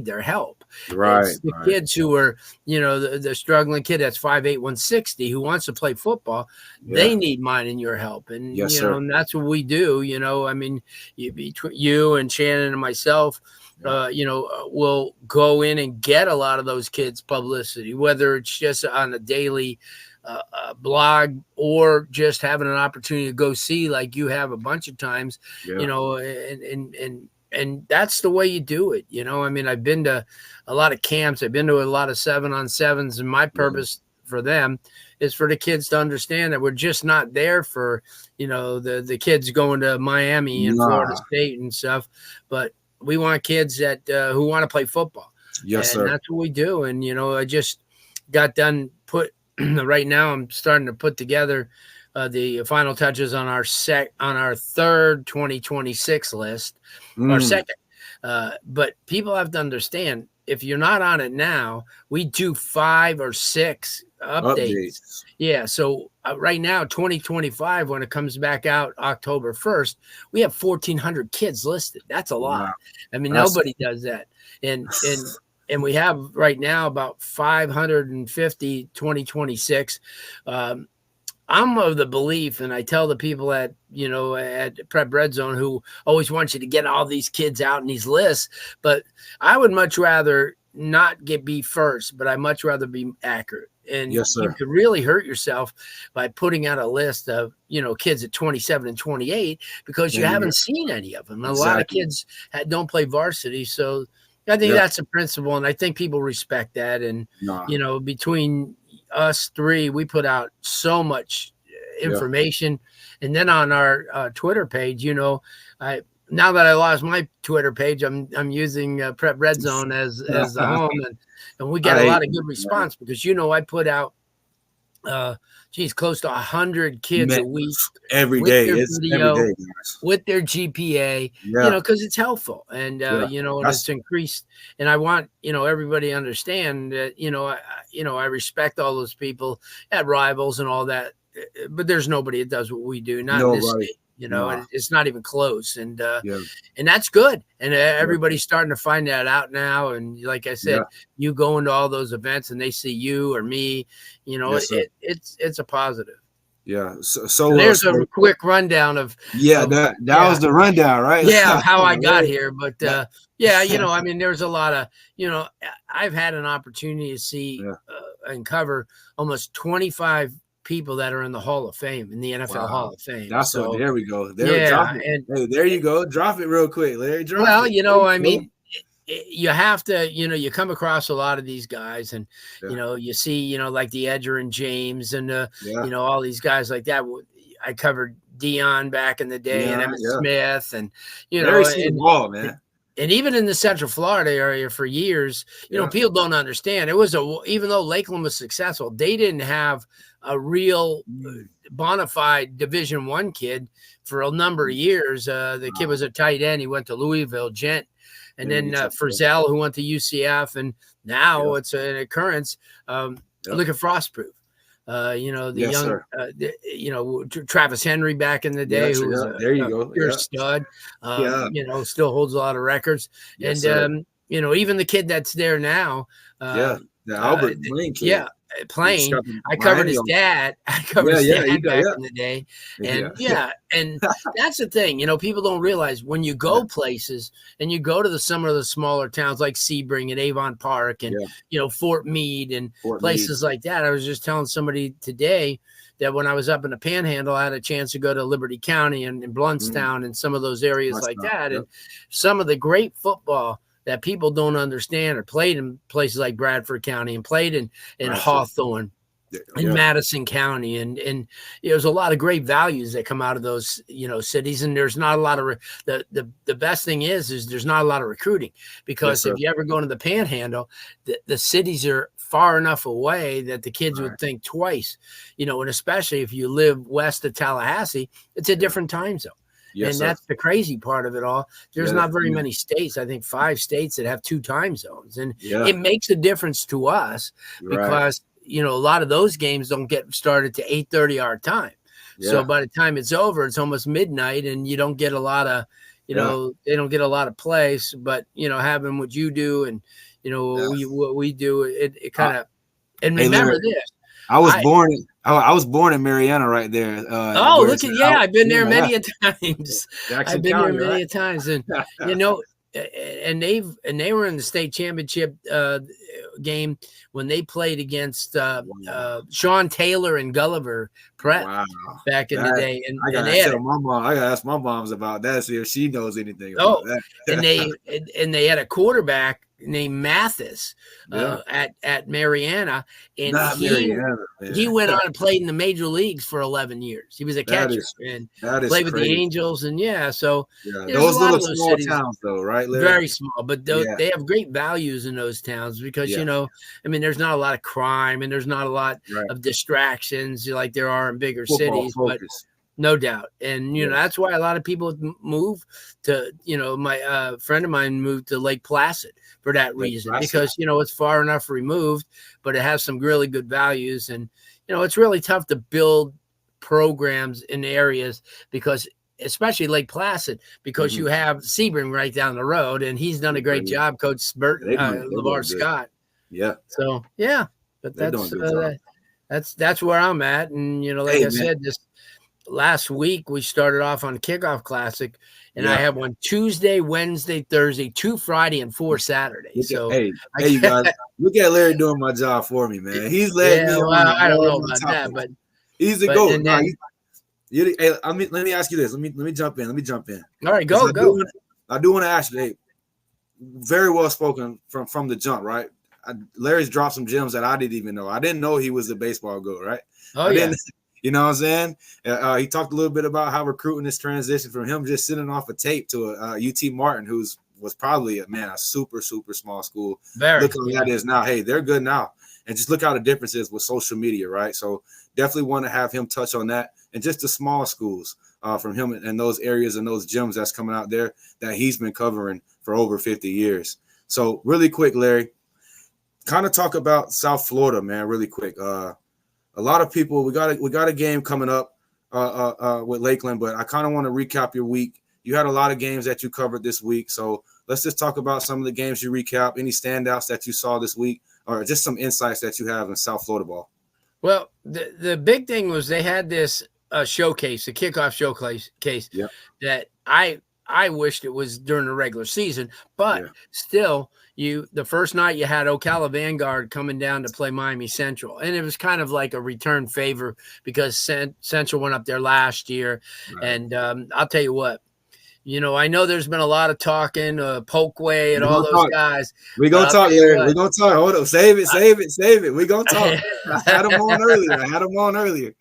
their help. Right. It's the kids who are, the struggling kid that's 5'8", 160 who wants to play football. They need mine and your help. And, and that's what we do. I mean, between you and Shannon and myself, we'll go in and get a lot of those kids publicity, whether it's just on a daily blog or just having an opportunity to go see, like you have a bunch of times, and that's the way you do it. I mean, I've been to a lot of camps. I've been to a lot of 7-on-7s, and my purpose for them is for the kids to understand that we're just not there for, the kids going to Miami and Florida State and stuff, but we want kids that who want to play football. Yes, and sir. That's what we do. And, I just got done right now I'm starting to put together the final touches on our third 2026 list, or second. But people have to understand, if you're not on it now, we do 5 or 6 updates. Yeah. So right now, 2025, when it comes back out October 1st, we have 1,400 kids listed. That's a lot. Wow. I mean, nobody does that. And we have right now about 550 2026. I'm of the belief, and I tell the people at Prep Red Zone who always want you to get all these kids out in these lists, but I would much rather not be first, but I much rather be accurate. And you could really hurt yourself by putting out a list of, kids at 27 and 28 because you haven't seen any of them. A lot of kids don't play varsity. So I think that's a principle, and I think people respect that. And, between us 3, we put out so much information. And then on our Twitter page, now that I lost my Twitter page, I'm using Prep Red Zone as the home, and we get a lot of good response because, I put out close to 100 kids a week every day. It's video, every day, with their GPA, because it's helpful, and and it's increased. And I want everybody to understand that I respect all those people at Rivals and all that, but there's nobody that does what we do. Not in this state. And it's not even close. And and that's good. And everybody's starting to find that out now. And like I said, you go into all those events and they see you or me, it's a positive. Yeah. So there's a quick rundown of that was the rundown, right? Yeah, how I got here. But I mean, there's a lot of I've had an opportunity to see and cover almost 25 people that are in the Hall of Fame, in the NFL Hall of Fame. There we go. There you go. Drop it real quick, Larry. I mean, you have to, you come across a lot of these guys, and you see, like the Edger and James, and all these guys like that. I covered Dion back in the day, and Emmitt Smith, and ball, man. And even in the Central Florida area for years, people don't understand. It was even though Lakeland was successful, they didn't have a real bona fide Division I kid for a number of years. The kid was a tight end. He went to Louisville, Gent. And then Frizzell, who went to UCF. And now it's an occurrence. Look at Frostproof. The Yes, young, sir. Travis Henry back in the day, Yes, who was yeah. There you go. pure Yeah. stud, Yeah. still holds a lot of records. Yes, And, sir. even the kid that's there now, Yeah. The Albert Blaine kid. yeah, He's playing. got the I covered Miami his on. dad. I covered Yeah, his yeah, you dad got back in the day. yeah. And and that's the thing. People don't realize when you go places and you go to some of the smaller towns like Sebring and Avon Park and Fort Meade and places like that. I was just telling somebody today that when I was up in the Panhandle, I had a chance to go to Liberty County and Bluntstown and some of those areas like that. And some of the great football that people don't understand or played in places like Bradford County and played in Hawthorne in Madison County. And there's a lot of great values that come out of those, cities. And there's not a lot of the best thing is there's not a lot of recruiting, because if you ever go into the Panhandle, the cities are far enough away that the kids would think twice, and especially if you live west of Tallahassee, it's a different time zone. Yes, and that's the crazy part of it all. There's not very many states, I think 5 states that have 2 time zones. And it makes a difference to us because, a lot of those games don't get started to 8:30 our time. So by the time it's over, it's almost midnight and you don't get a lot of, they don't get a lot of plays. But, having what you do and, what we do, it kind of, and remember this. I was born in Mariana right there. Look at I've been there many a times. I've been there many a times, and and they were in the state championship game when they played against Sean Taylor and Gulliver Pratt back in the day. And I gotta ask my moms about that, see if she knows anything about that. and they had a quarterback named Mathis at Mariana, and he went on and played in the major leagues for 11 years. He was a catcher and played with the Angels, and so those little small towns, though, right? Larry? Very small, but they have great values in those towns because there's not a lot of crime and there's not a lot of distractions like there are in bigger cities, but no doubt. And, that's why a lot of people move to, my friend of mine moved to Lake Placid for that reason, because, it's far enough removed, but it has some really good values. And, it's really tough to build programs in areas because, especially Lake Placid, because you have Sebring right down the road, and he's done a great job, Coach LeVar Scott. Yeah. So, but that's where I'm at. And, I said, this last week we started off on Kickoff Classic, and I have one Tuesday, Wednesday, Thursday, 2 Friday, and 4 Saturday. You guys, look at Larry doing my job for me, man. He's letting me. I don't know about that, but he's the GOAT. Let me ask you this. Let me jump in. All right, go. I do want to ask you. Hey, very well spoken from the jump, right? Larry's dropped some gems that I didn't even know. I didn't know he was a baseball GOAT, right? Oh, yeah. You know what I'm saying? He talked a little bit about how recruiting is transition from him just sitting off a tape to a UT Martin, was probably a super, super small school. Look how that is now. Hey, they're good now. And just look how the difference is with social media, right? So definitely want to have him touch on that. And just the small schools from him and those areas and those gyms that's coming out there that he's been covering for over 50 years. So really quick, Larry, kind of talk about South Florida, man, really quick. A lot of people, we got a game coming up with Lakeland, but I kind of want to recap your week. You had a lot of games that you covered this week, so let's just talk about some of the games you recap, any standouts that you saw this week, or just some insights that you have in South Florida ball. Well, the big thing was they had this showcase, a kickoff showcase that I wished it was during the regular season, but still. The first night you had Ocala Vanguard coming down to play Miami Central, and it was kind of like a return favor because Central went up there last year. And I'll tell you what, I know there's been a lot of talking, PolkWay and all those guys. We're going to talk, Larry. We're going to talk. Hold up. Save it. We're going to talk. I had them on earlier.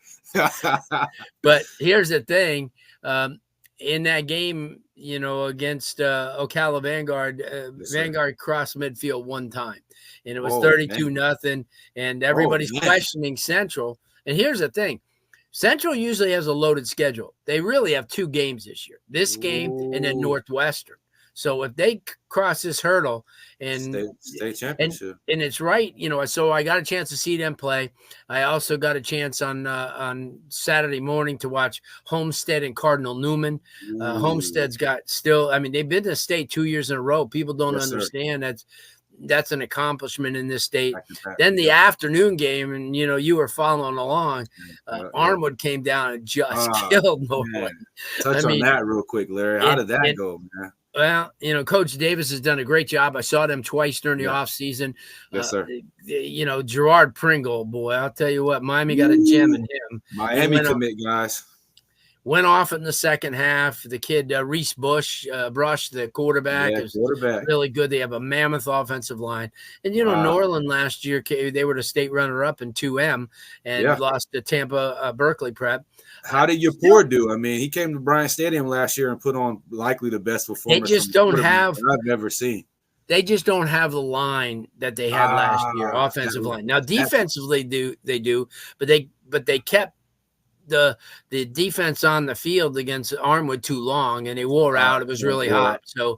But here's the thing. In that game, against Ocala Vanguard, Vanguard crossed midfield one time, and it was 32-0, and everybody's questioning Central. And here's the thing. Central usually has a loaded schedule. They really have 2 games this year, this game and then Northwestern. So if they cross this hurdle and state championship, and it's right, so I got a chance to see them play. I also got a chance on Saturday morning to watch Homestead and Cardinal Newman. Homestead's got still, I mean, they've been to state 2 years in a row. People don't understand that's an accomplishment in this state. Then the afternoon game, and you were following along. Armwood came down and just killed Norwood. Touch on that real quick, Larry. How did that go, man? Well, Coach Davis has done a great job. I saw them twice during the offseason. Yes, sir. Gerard Pringle, boy, I'll tell you what, Miami got a gem in him. Miami commit, guys. Went off in the second half. The kid, Reese Brush, the quarterback, is really good. They have a mammoth offensive line. And, Norland last year, they were the state runner-up in 2M and lost to Tampa Berkeley Prep. How did Yapor do? I mean, he came to Bryant Stadium last year and put on likely the best performance I've never seen. They just don't have the line that they had last year, offensive line. Now, defensively, they do, but they kept the defense on the field against Armwood too long, and they wore out. It was really hot. So,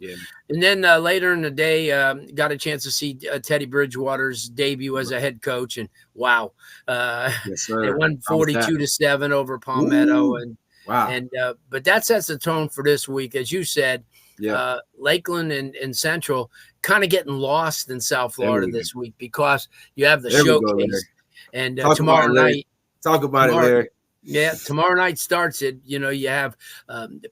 and then later in the day, got a chance to see Teddy Bridgewater's debut as a head coach, and wow, they won 42-7 over Palmetto, but that sets the tone for this week, as you said. Lakeland and Central kind of getting lost in South Florida this week because you have the showcase, and tomorrow night. Talk about it, Larry. Yeah, tomorrow night starts it. You have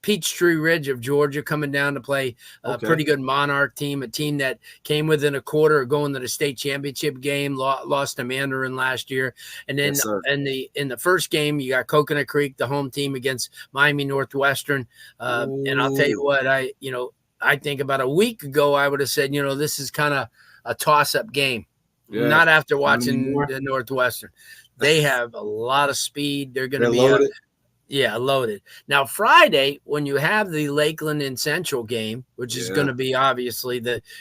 Peachtree Ridge of Georgia coming down to play a pretty good Monarch team, a team that came within a quarter of going to the state championship game, lost to Mandarin last year. And then in the first game, you got Coconut Creek, the home team, against Miami Northwestern. And I'll tell you what, I think about a week ago, I would have said, this is kind of a toss-up game. Yeah. Not after watching the Northwestern. They have a lot of speed. They're going to be loaded. Loaded. Now, Friday, when you have the Lakeland and Central game, which is going to be obviously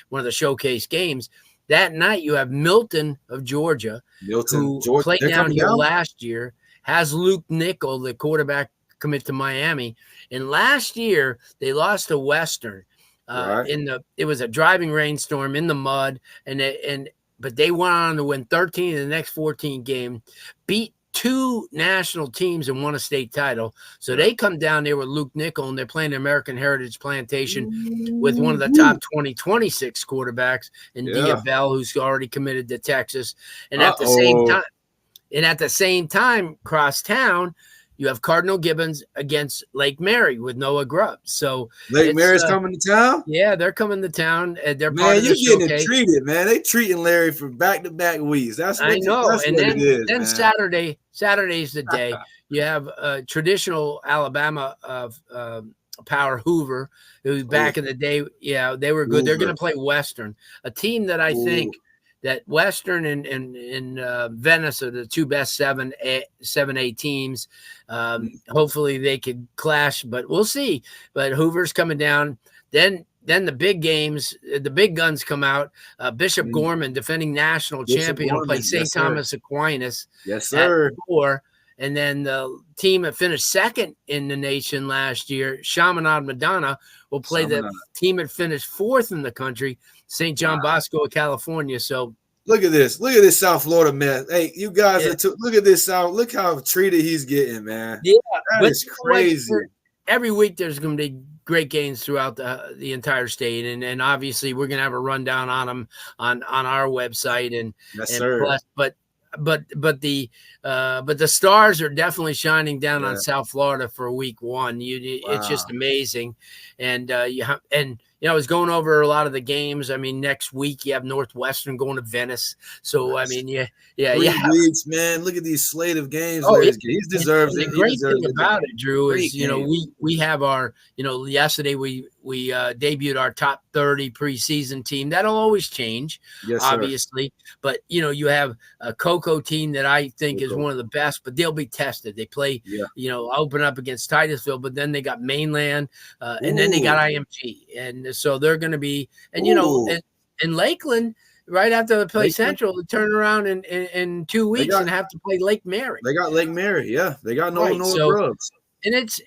one of the showcase games, that night you have Milton of Georgia, who played down here last year, has Luke Nickel, the quarterback, commit to Miami. And last year, they lost to Western. It was a driving rainstorm in the mud, but they went on to win 13 of the next 14 games, beat 2 national teams and won a state title. So they come down there with Luke Nickel, and they're playing the American Heritage Plantation with one of the top 2026 quarterbacks in Dia Bell, who's already committed to Texas. And at the same time, cross town, you have Cardinal Gibbons against Lake Mary with Noah Grubb. So Lake Mary's coming to town? Yeah, they're coming to town. They're part of the showcase. You're getting treated, man. They treating Larry for back-to-back weeks. I know. And then Saturday's the day. You have traditional Alabama Power Hoover, who back in the day, they were good. Hoover. They're going to play Western, a team that I think – that Western and Venice are the 2 best 7A teams. Hopefully they could clash, but we'll see. But Hoover's coming down. Then the big games, the big guns come out. Bishop Gorman, defending national champion, will play St. Thomas Aquinas. Yes, sir. At 4. And then the team that finished second in the nation last year, Chaminade Madonna, will play the team that finished 4th in the country, St. John Bosco of California. So look at this South Florida man. Hey, you guys look at this South. Look how treated he's getting, man. Yeah, that is crazy. Every week there's going to be great games throughout the entire state, and obviously we're going to have a rundown on them on our website and plus, but the stars are definitely shining down on South Florida for week 1. It's just amazing, and I was going over a lot of the games. I mean, next week you have Northwestern going to Venice. So, I mean, 3 weeks, man. Look at these slate of games. He deserves it. The great thing about it, Drew, is, we have our, yesterday we debuted our top 30 preseason team. That'll always change, obviously. But, you have a Cocoa team that I think is one of the best, but they'll be tested. They play, open up against Titusville, but then they got Mainland, and then they got IMG. And so they're going to be, and in Lakeland, right after they play Central, they turn around in 2 weeks and have to play Lake Mary. They got Lake Mary, They got Noah Grubbs. And it's,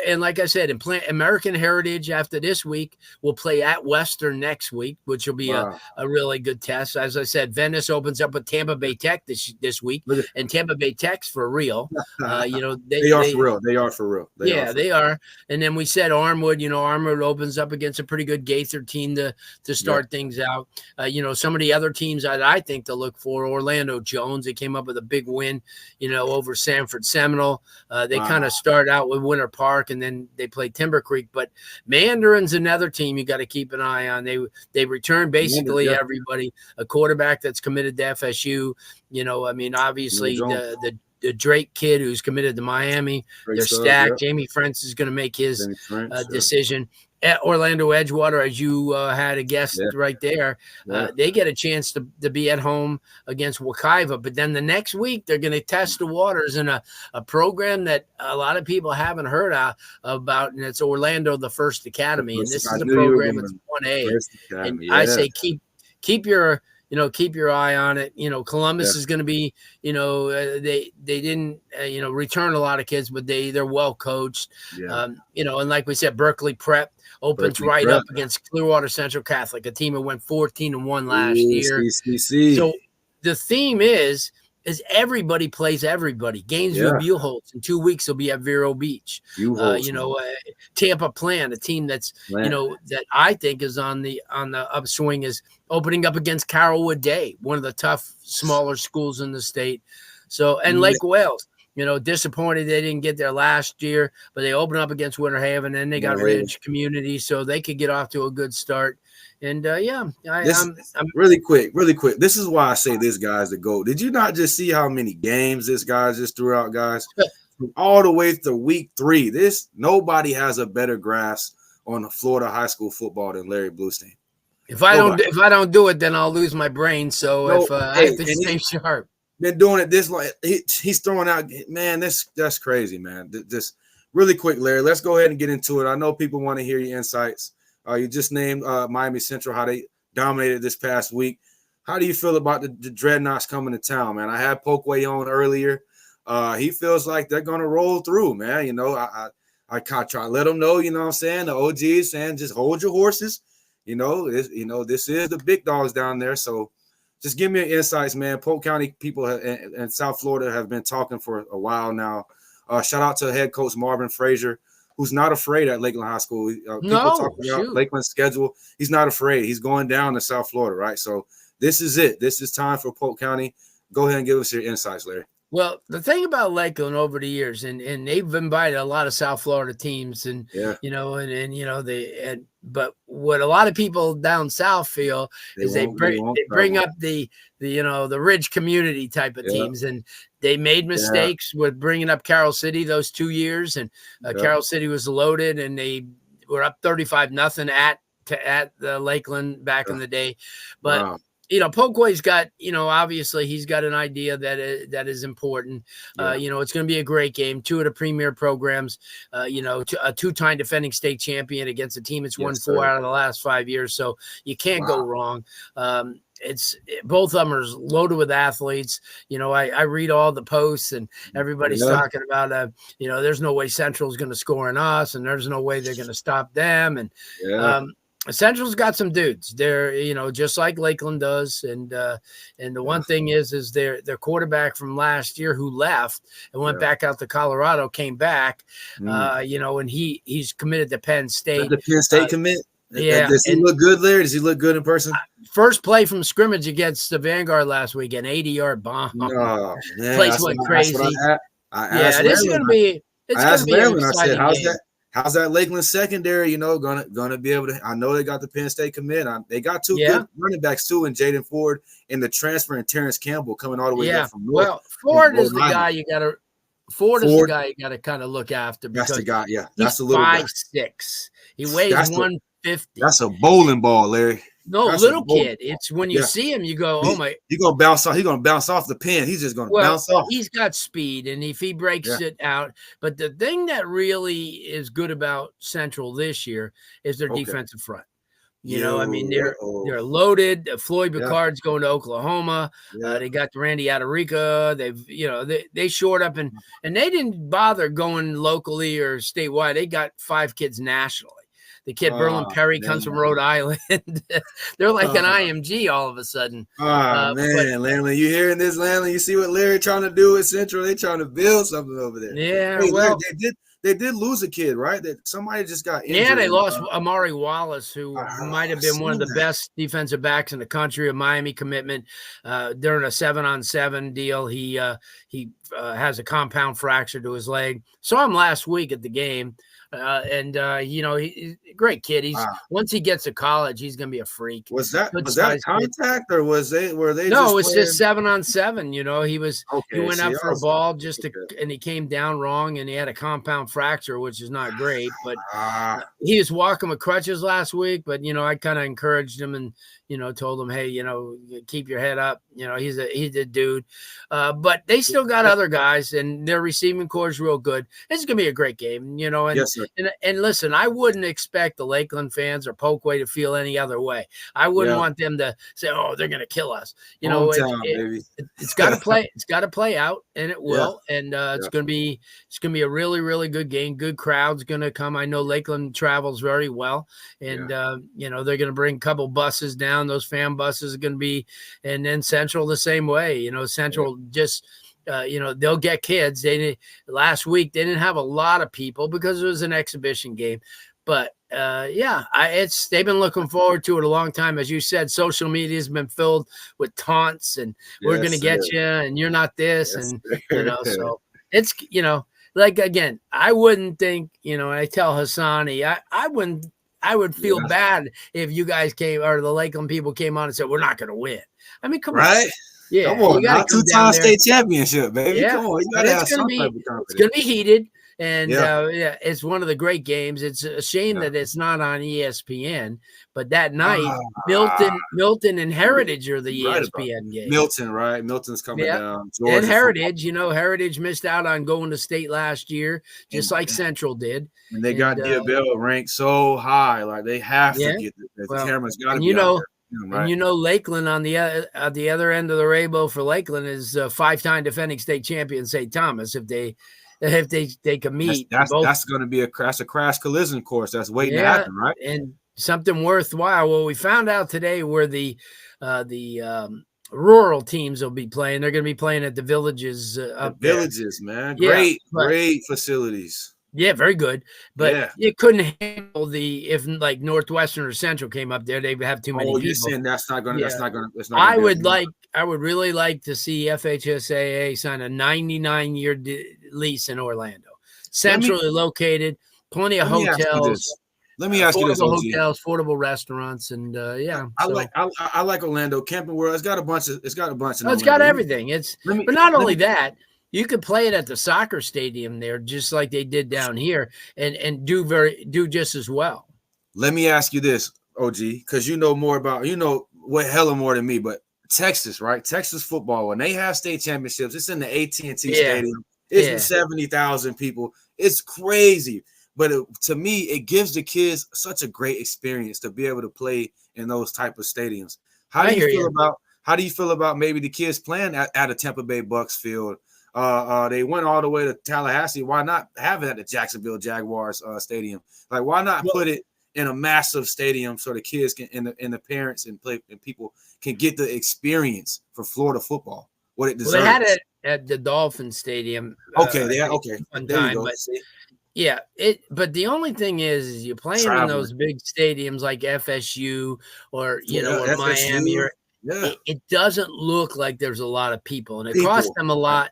and like I said, American Heritage after this week, we'll play at Western next week, which will be a really good test. As I said, Venice opens up with Tampa Bay Tech this week, and Tampa Bay Tech's for real. They are for real. They are for real. They are. And then we said Armwood, Armwood opens up against a pretty good Gaither team to start things out. Some of the other teams that I think to look for, Orlando Jones, they came up with a big win, over Sanford Seminole. They kind of start out with Winter Park, and then they play Timber Creek. But Mandarin's another team you got to keep an eye on. They return basically everybody. A quarterback that's committed to FSU. Obviously the Drake kid who's committed to Miami. They're stacked. Yep. Jamie French is going to make his decision. At Orlando Edgewater, as you had a guest right there, they get a chance to be at home against Wekiva. But then the next week, they're going to test the waters in a program that a lot of people haven't heard about, and it's Orlando the First Academy. And this is a program that's 1A. And I say keep your eye on it. Columbus is going to be, they didn't, return a lot of kids, but they're well coached. And like we said, Berkeley Prep opens up against Clearwater Central Catholic, a team that went 14-1 last year. So the theme is everybody plays everybody. Gainesville Buellholz in 2 weeks will be at Vero Beach. Tampa Plan, a team that's that I think is on the upswing, is opening up against Carrollwood Day, one of the tough smaller schools in the state. So and Lake Wales. Disappointed they didn't get there last year, but they opened up against Winter Haven, and they got Ridge Community, so they could get off to a good start. And I'm really quick. This is why I say this guy's the GOAT. Did you not just see how many games this guy just threw out, guys? All the way to week 3. Nobody has a better grasp on Florida high school football than Larry Blustein. If I don't do it, then I'll lose my brain. So I have to stay sharp. Been doing it this long. He's throwing out, man. That's crazy, man. Just really quick, Larry. Let's go ahead and get into it. I know people want to hear your insights. You just named Miami Central, how they dominated this past week. How do you feel about the Dreadnoughts coming to town, man? I had PolkWay on earlier. He feels like they're gonna roll through, man. I try to let them know. You know what I'm saying? The OGs saying just hold your horses. This is the big dogs down there, so. Just give me your insights, man. Polk County people and South Florida have been talking for a while now. Shout out to head coach Marvin Frazier, who's not afraid at Lakeland High School. People talk about Lakeland's schedule. He's not afraid. He's going down to South Florida, right? So this is it. This is time for Polk County. Go ahead and give us your insights, Larry. Well, the thing about Lakeland over the years, and they've invited a lot of South Florida teams, but what a lot of people down south feel is they bring up the Ridge Community type of teams, and they made mistakes with bringing up Carroll City those 2 years, and Carroll City was loaded, and they were up 35-0 at the Lakeland back in the day, but. Wow. PolkWay's got, obviously he's got an idea that is important. It's going to be a great game. 2 of the premier programs, a 2-time defending state champion against a team that's won 4 out of the last 5 years. So you can't go wrong. Both of them are loaded with athletes. I read all the posts, and everybody's talking about, there's no way Central's going to score on us, and there's no way they're going to stop them. And, Central's got some dudes. They're, just like Lakeland does. And the one thing is their quarterback from last year who left and went back out to Colorado, came back, and he's committed to Penn State. The Penn State commit? Does he look good, Larry? Does he look good in person? First play from scrimmage against the Vanguard last week, an 80-yard bomb. Oh, man, place went crazy. This is going to be an exciting game. How's that Lakeland secondary, gonna be able to? I know they got the Penn State commit. They got 2 good running backs too, and Jaden Ford and the transfer, and Terrence Campbell coming all the way up from North. Well, Ford is the guy you got to. Ford is the guy you got to kind of look after. That's the guy. Yeah, that's the little 5'6". He weighs 150. That's a bowling ball, Larry. No, that's little kid. It's when you see him, you go, "Oh my!" He's gonna bounce off. He's gonna bounce off the pin. He's just gonna bounce off. He's got speed, and if he breaks it out, but the thing that really is good about Central this year is their defensive front. You know, I mean, they're uh-oh. loaded. Floyd Yeah. Picard's going to Oklahoma. Yeah. They got Randy Adarica. They've, you know, they shored up and they didn't bother going locally or statewide. They got 5 kids nationally. The kid Berlin Perry comes from Rhode Island. They're like an IMG all of a sudden. Man, Landlin, you hearing this, Landlin? You see what Larry trying to do at Central? They trying to build something over there. Yeah, hey, well, they did lose a kid, right? That somebody just got injured. Yeah, they lost Amari Wallace, who might have been one of the best defensive backs in the country, a Miami commitment. During a 7-on-7 deal, he has a compound fracture to his leg. Saw him last week at the game. You know, he's a great kid. He's once he gets to college, he's gonna be a freak. Was that contact or were they? No, just it's just 7-on-7. You know, he went up for a ball and he came down wrong and he had a compound fracture, which is not great. But he was walking with crutches last week. But you know, I kind of encouraged him and told him, hey, keep your head up. You know, he's a dude. But they still got other guys, and their receiving core is real good. It's gonna be a great game. You know, and yes, and listen, I wouldn't expect the Lakeland fans or PolkWay to feel any other way. I wouldn't want them to say, "Oh, they're going to kill us." You know, it's got to play. It's got to play out, and it will. Yeah. And it's going to be a really, really good game. Good crowd's going to come. I know Lakeland travels very well, and they're going to bring a couple buses down. Those fan buses are going to be, and then Central the same way. You know, Central just. They'll get kids. Last week they didn't have a lot of people because it was an exhibition game, but they've been looking forward to it a long time. As you said, social media has been filled with taunts and we're going to get you and you're not this. And, so it's, like, again, I wouldn't think, I tell Hassani, I would feel bad if you guys came or the Lakeland people came on and said, we're not going to win. I mean, come on. Yeah, come on, not 2-time state championship, baby. Yeah. Come on, you gotta have some type of confidence. It's gonna be heated, and it's one of the great games. It's a shame that it's not on ESPN, but that night, Milton and Heritage are the ESPN game. Milton, right? Milton's coming down. Georgia and Heritage, Heritage missed out on going to state last year, just like Central did. And they got Diabell ranked so high, like they have to get the cameras. Got to be out there. Right. And Lakeland on the other end of the rainbow for Lakeland is 5-time defending state champion St. Thomas. If they can meet, that's going to be a crash collision course that's waiting to happen, right? And something worthwhile. Well, we found out today where the rural teams will be playing. They're going to be playing at the Villages up there. Villages, man, great facilities. Yeah, very good. But it couldn't handle if like Northwestern or Central came up there, they'd have too many people. You're saying that's not going to. I would really like to see FHSAA sign a 99-year lease in Orlando. Centrally located, plenty of hotels. Let me ask you this: hotels, affordable restaurants, and I like Orlando Camping World. It's got a bunch. It's got everything. But not only that. You could play it at the soccer stadium there, just like they did down here, and do just as well. Let me ask you this, OG, because you know more hella more than me. But Texas, right? Texas football, when they have state championships, it's in the AT&T Stadium. It's in 70,000 people. It's crazy. But to me, it gives the kids such a great experience to be able to play in those type of stadiums. How do you feel about maybe the kids playing at a Tampa Bay Bucks field? They went all the way to Tallahassee. Why not have it at the Jacksonville Jaguars stadium? Like, why not put it in a massive stadium so the kids can and the parents and people can get the experience for Florida football? What it deserves. Well, they had it at the Dolphin Stadium. One time, but the only thing is you're playing in those big stadiums like FSU or or Miami. It doesn't look like there's a lot of people, and it costs them a lot.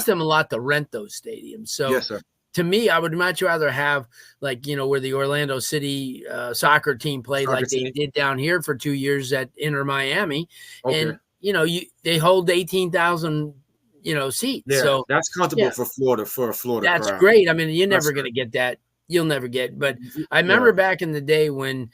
Them a lot to rent those stadiums. So to me, I would much rather have where the Orlando City soccer team played they did down here for 2 years at Inter Miami. And, they hold 18,000, seats. Yeah, so that's comfortable for a Florida That's crowd. great. I mean, you're never going to get that. You'll never get, but I remember back in the day when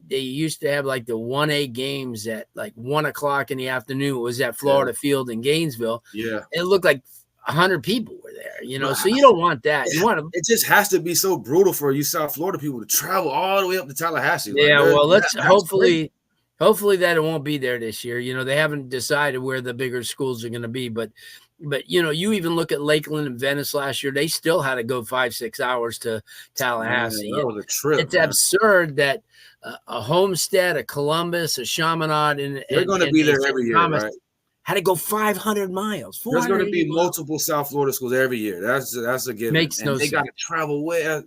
they used to have like the 1A games at like 1:00 in the afternoon. It was at Florida Field in Gainesville. Yeah. It looked like 100 people were there, you know, But so you don't want that. You want to. It just has to be so brutal for you South Florida people to travel all the way up to Tallahassee. Yeah, like, well, let's that's hopefully that it won't be there this year. You know, they haven't decided where the bigger schools are going to be, but you know, you even look at Lakeland and Venice last year, they still had to go 5-6 hours to Tallahassee. Man, that was a trip. It's absurd that a Homestead, a Columbus, a Chaminade, and they're going to be there every year, Thomas right? had to go 500 miles. There's going to be multiple South Florida schools every year. That's a given. Makes no they sense. got to travel way.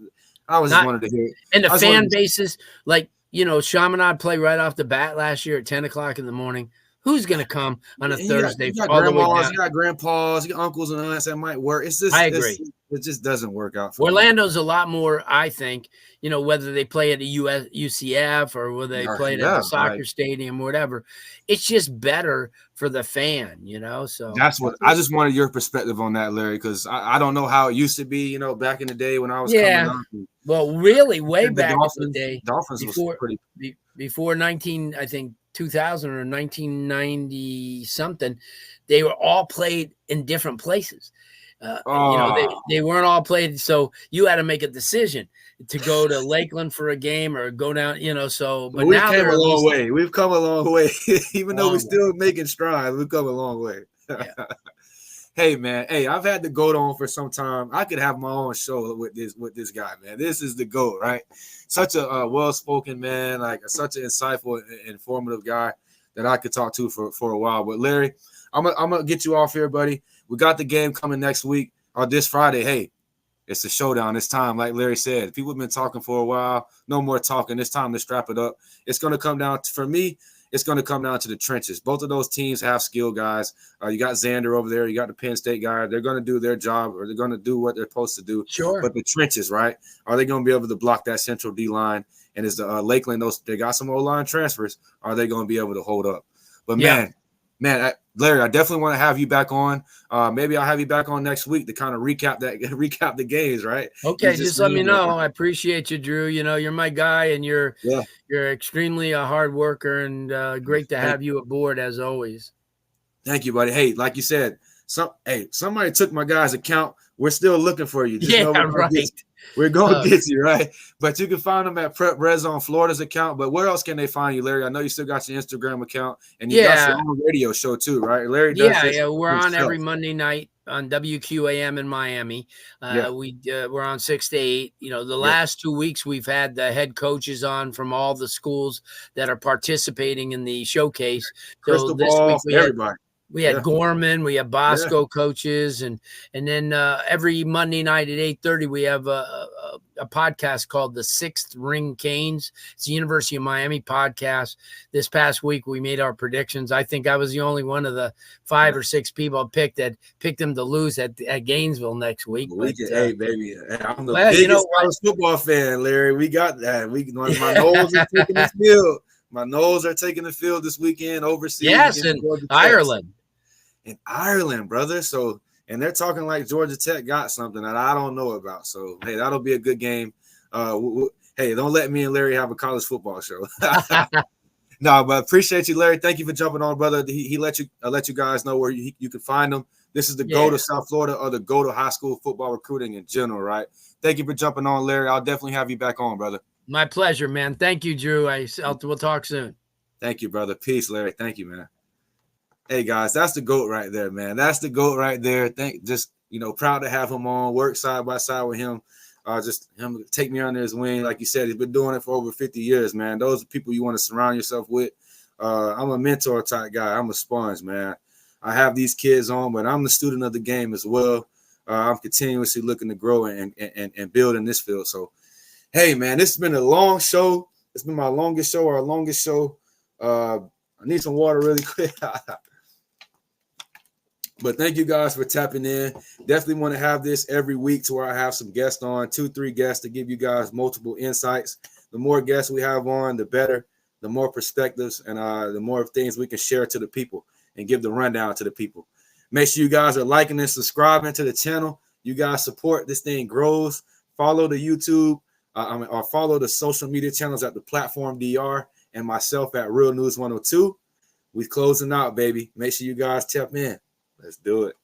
I was just wanted to hear it. And the fan bases, like, you know, Chaminade play right off the bat last year at 10 o'clock in the morning. Who's going to come on a Thursday? You got grandmas, you got grandpas, you got uncles and aunts that might work. It's just, I agree. It just doesn't work out for Orlando's a lot more, I think, you know, whether they play at a UCF or whether they play at the soccer stadium or whatever. It's just better for the fan, you know. So that's what I just wanted your perspective on that, Larry, because I don't know how it used to be, you know, back in the day when I was coming up. Well, really, way back in the day, Dolphins was pretty before 2000 or 1990 something, they were all played in different places. You know, they weren't all played, so you had to make a decision to go to Lakeland for a game or go down, you know. So, but we've now come a long way. We've come a long way, even though we're still making strides. We've come a long way. Yeah. Hey man, I've had the GOAT on for some time. I could have my own show with this guy, man. This is the GOAT, right? Such a well-spoken man, like such an insightful, informative guy that I could talk to for a while. But Larry, I'm gonna get you off here, buddy. We got the game coming next week or this Friday. Hey, it's a showdown. It's time, like Larry said. People have been talking for a while. No more talking. It's time to strap it up. It's gonna come down for me. It's going to come down to the trenches. Both of those teams have skill guys. You got Xander over there. You got the Penn State guy. They're going to do their job, or they're going to do what they're supposed to do. Sure. But the trenches, right? Are they going to be able to block that central D line? And is the Lakeland, they got some O-line transfers. Are they going to be able to hold up? But man, Larry, I definitely want to have you back on. Maybe I'll have you back on next week to kind of recap the games, right? Okay, just let me know. I appreciate you, Drew. You know, you're my guy, and you're extremely a hard worker, and great to have you aboard as always. Thank you, buddy. Hey, like you said, somebody took my guy's account. We're still looking for you. Right. We're going to get you, right? But you can find them at Prep Red Zone Florida's account. But where else can they find you, Larry? I know you still got your Instagram account, and you got your own radio show too, right? Larry does we're on every Monday night on WQAM in Miami. We're on 6 to 8. You know, the last 2 weeks we've had the head coaches on from all the schools that are participating in the showcase. Crystal ball, everybody. We had Gorman, we have Bosco coaches, and then every Monday night at 8:30 we have a podcast called The Sixth Ring Canes. It's the University of Miami podcast. This past week we made our predictions. I think I was the only one of the 5 or 6 people picked them to lose at Gainesville next week. Hey, baby, I'm the biggest college football fan, Larry. We got that. My nose are taking the field. My nose are taking the field this weekend overseas. Yes, in Ireland. In Ireland, brother. So, and they're talking like Georgia Tech got something that I don't know about. So, hey, that'll be a good game. Hey, don't let me and Larry have a college football show. No, but appreciate you, Larry. Thank you for jumping on, brother. He let you guys know where you can find them. This is the GOAT of South Florida, or the GOAT of high school football recruiting in general, right? Thank you for jumping on, Larry. I'll definitely have you back on, brother. My pleasure, man. Thank you, Drew. We'll talk soon. Thank you, brother. Peace, Larry. Thank you, man. Hey, guys, that's the GOAT right there, man. That's the GOAT right there. Proud to have him on, work side by side with him. Just him take me under his wing. Like you said, he's been doing it for over 50 years, man. Those are people you want to surround yourself with. I'm a mentor type guy. I'm a sponge, man. I have these kids on, but I'm the student of the game as well. I'm continuously looking to grow and build in this field. So, hey, man, this has been a long show. It's been my longest show, our longest show. I need some water really quick. But thank you guys for tapping in. Definitely want to have this every week to where I have some guests on, 2-3 guests to give you guys multiple insights. The more guests we have on, the better, the more perspectives, and the more things we can share to the people and give the rundown to the people. Make sure you guys are liking and subscribing to the channel. You guys support this thing grows. Follow the YouTube or follow the social media channels at the Platform DR and myself at Real News 102. We're closing out, baby. Make sure you guys tap in. Let's do it.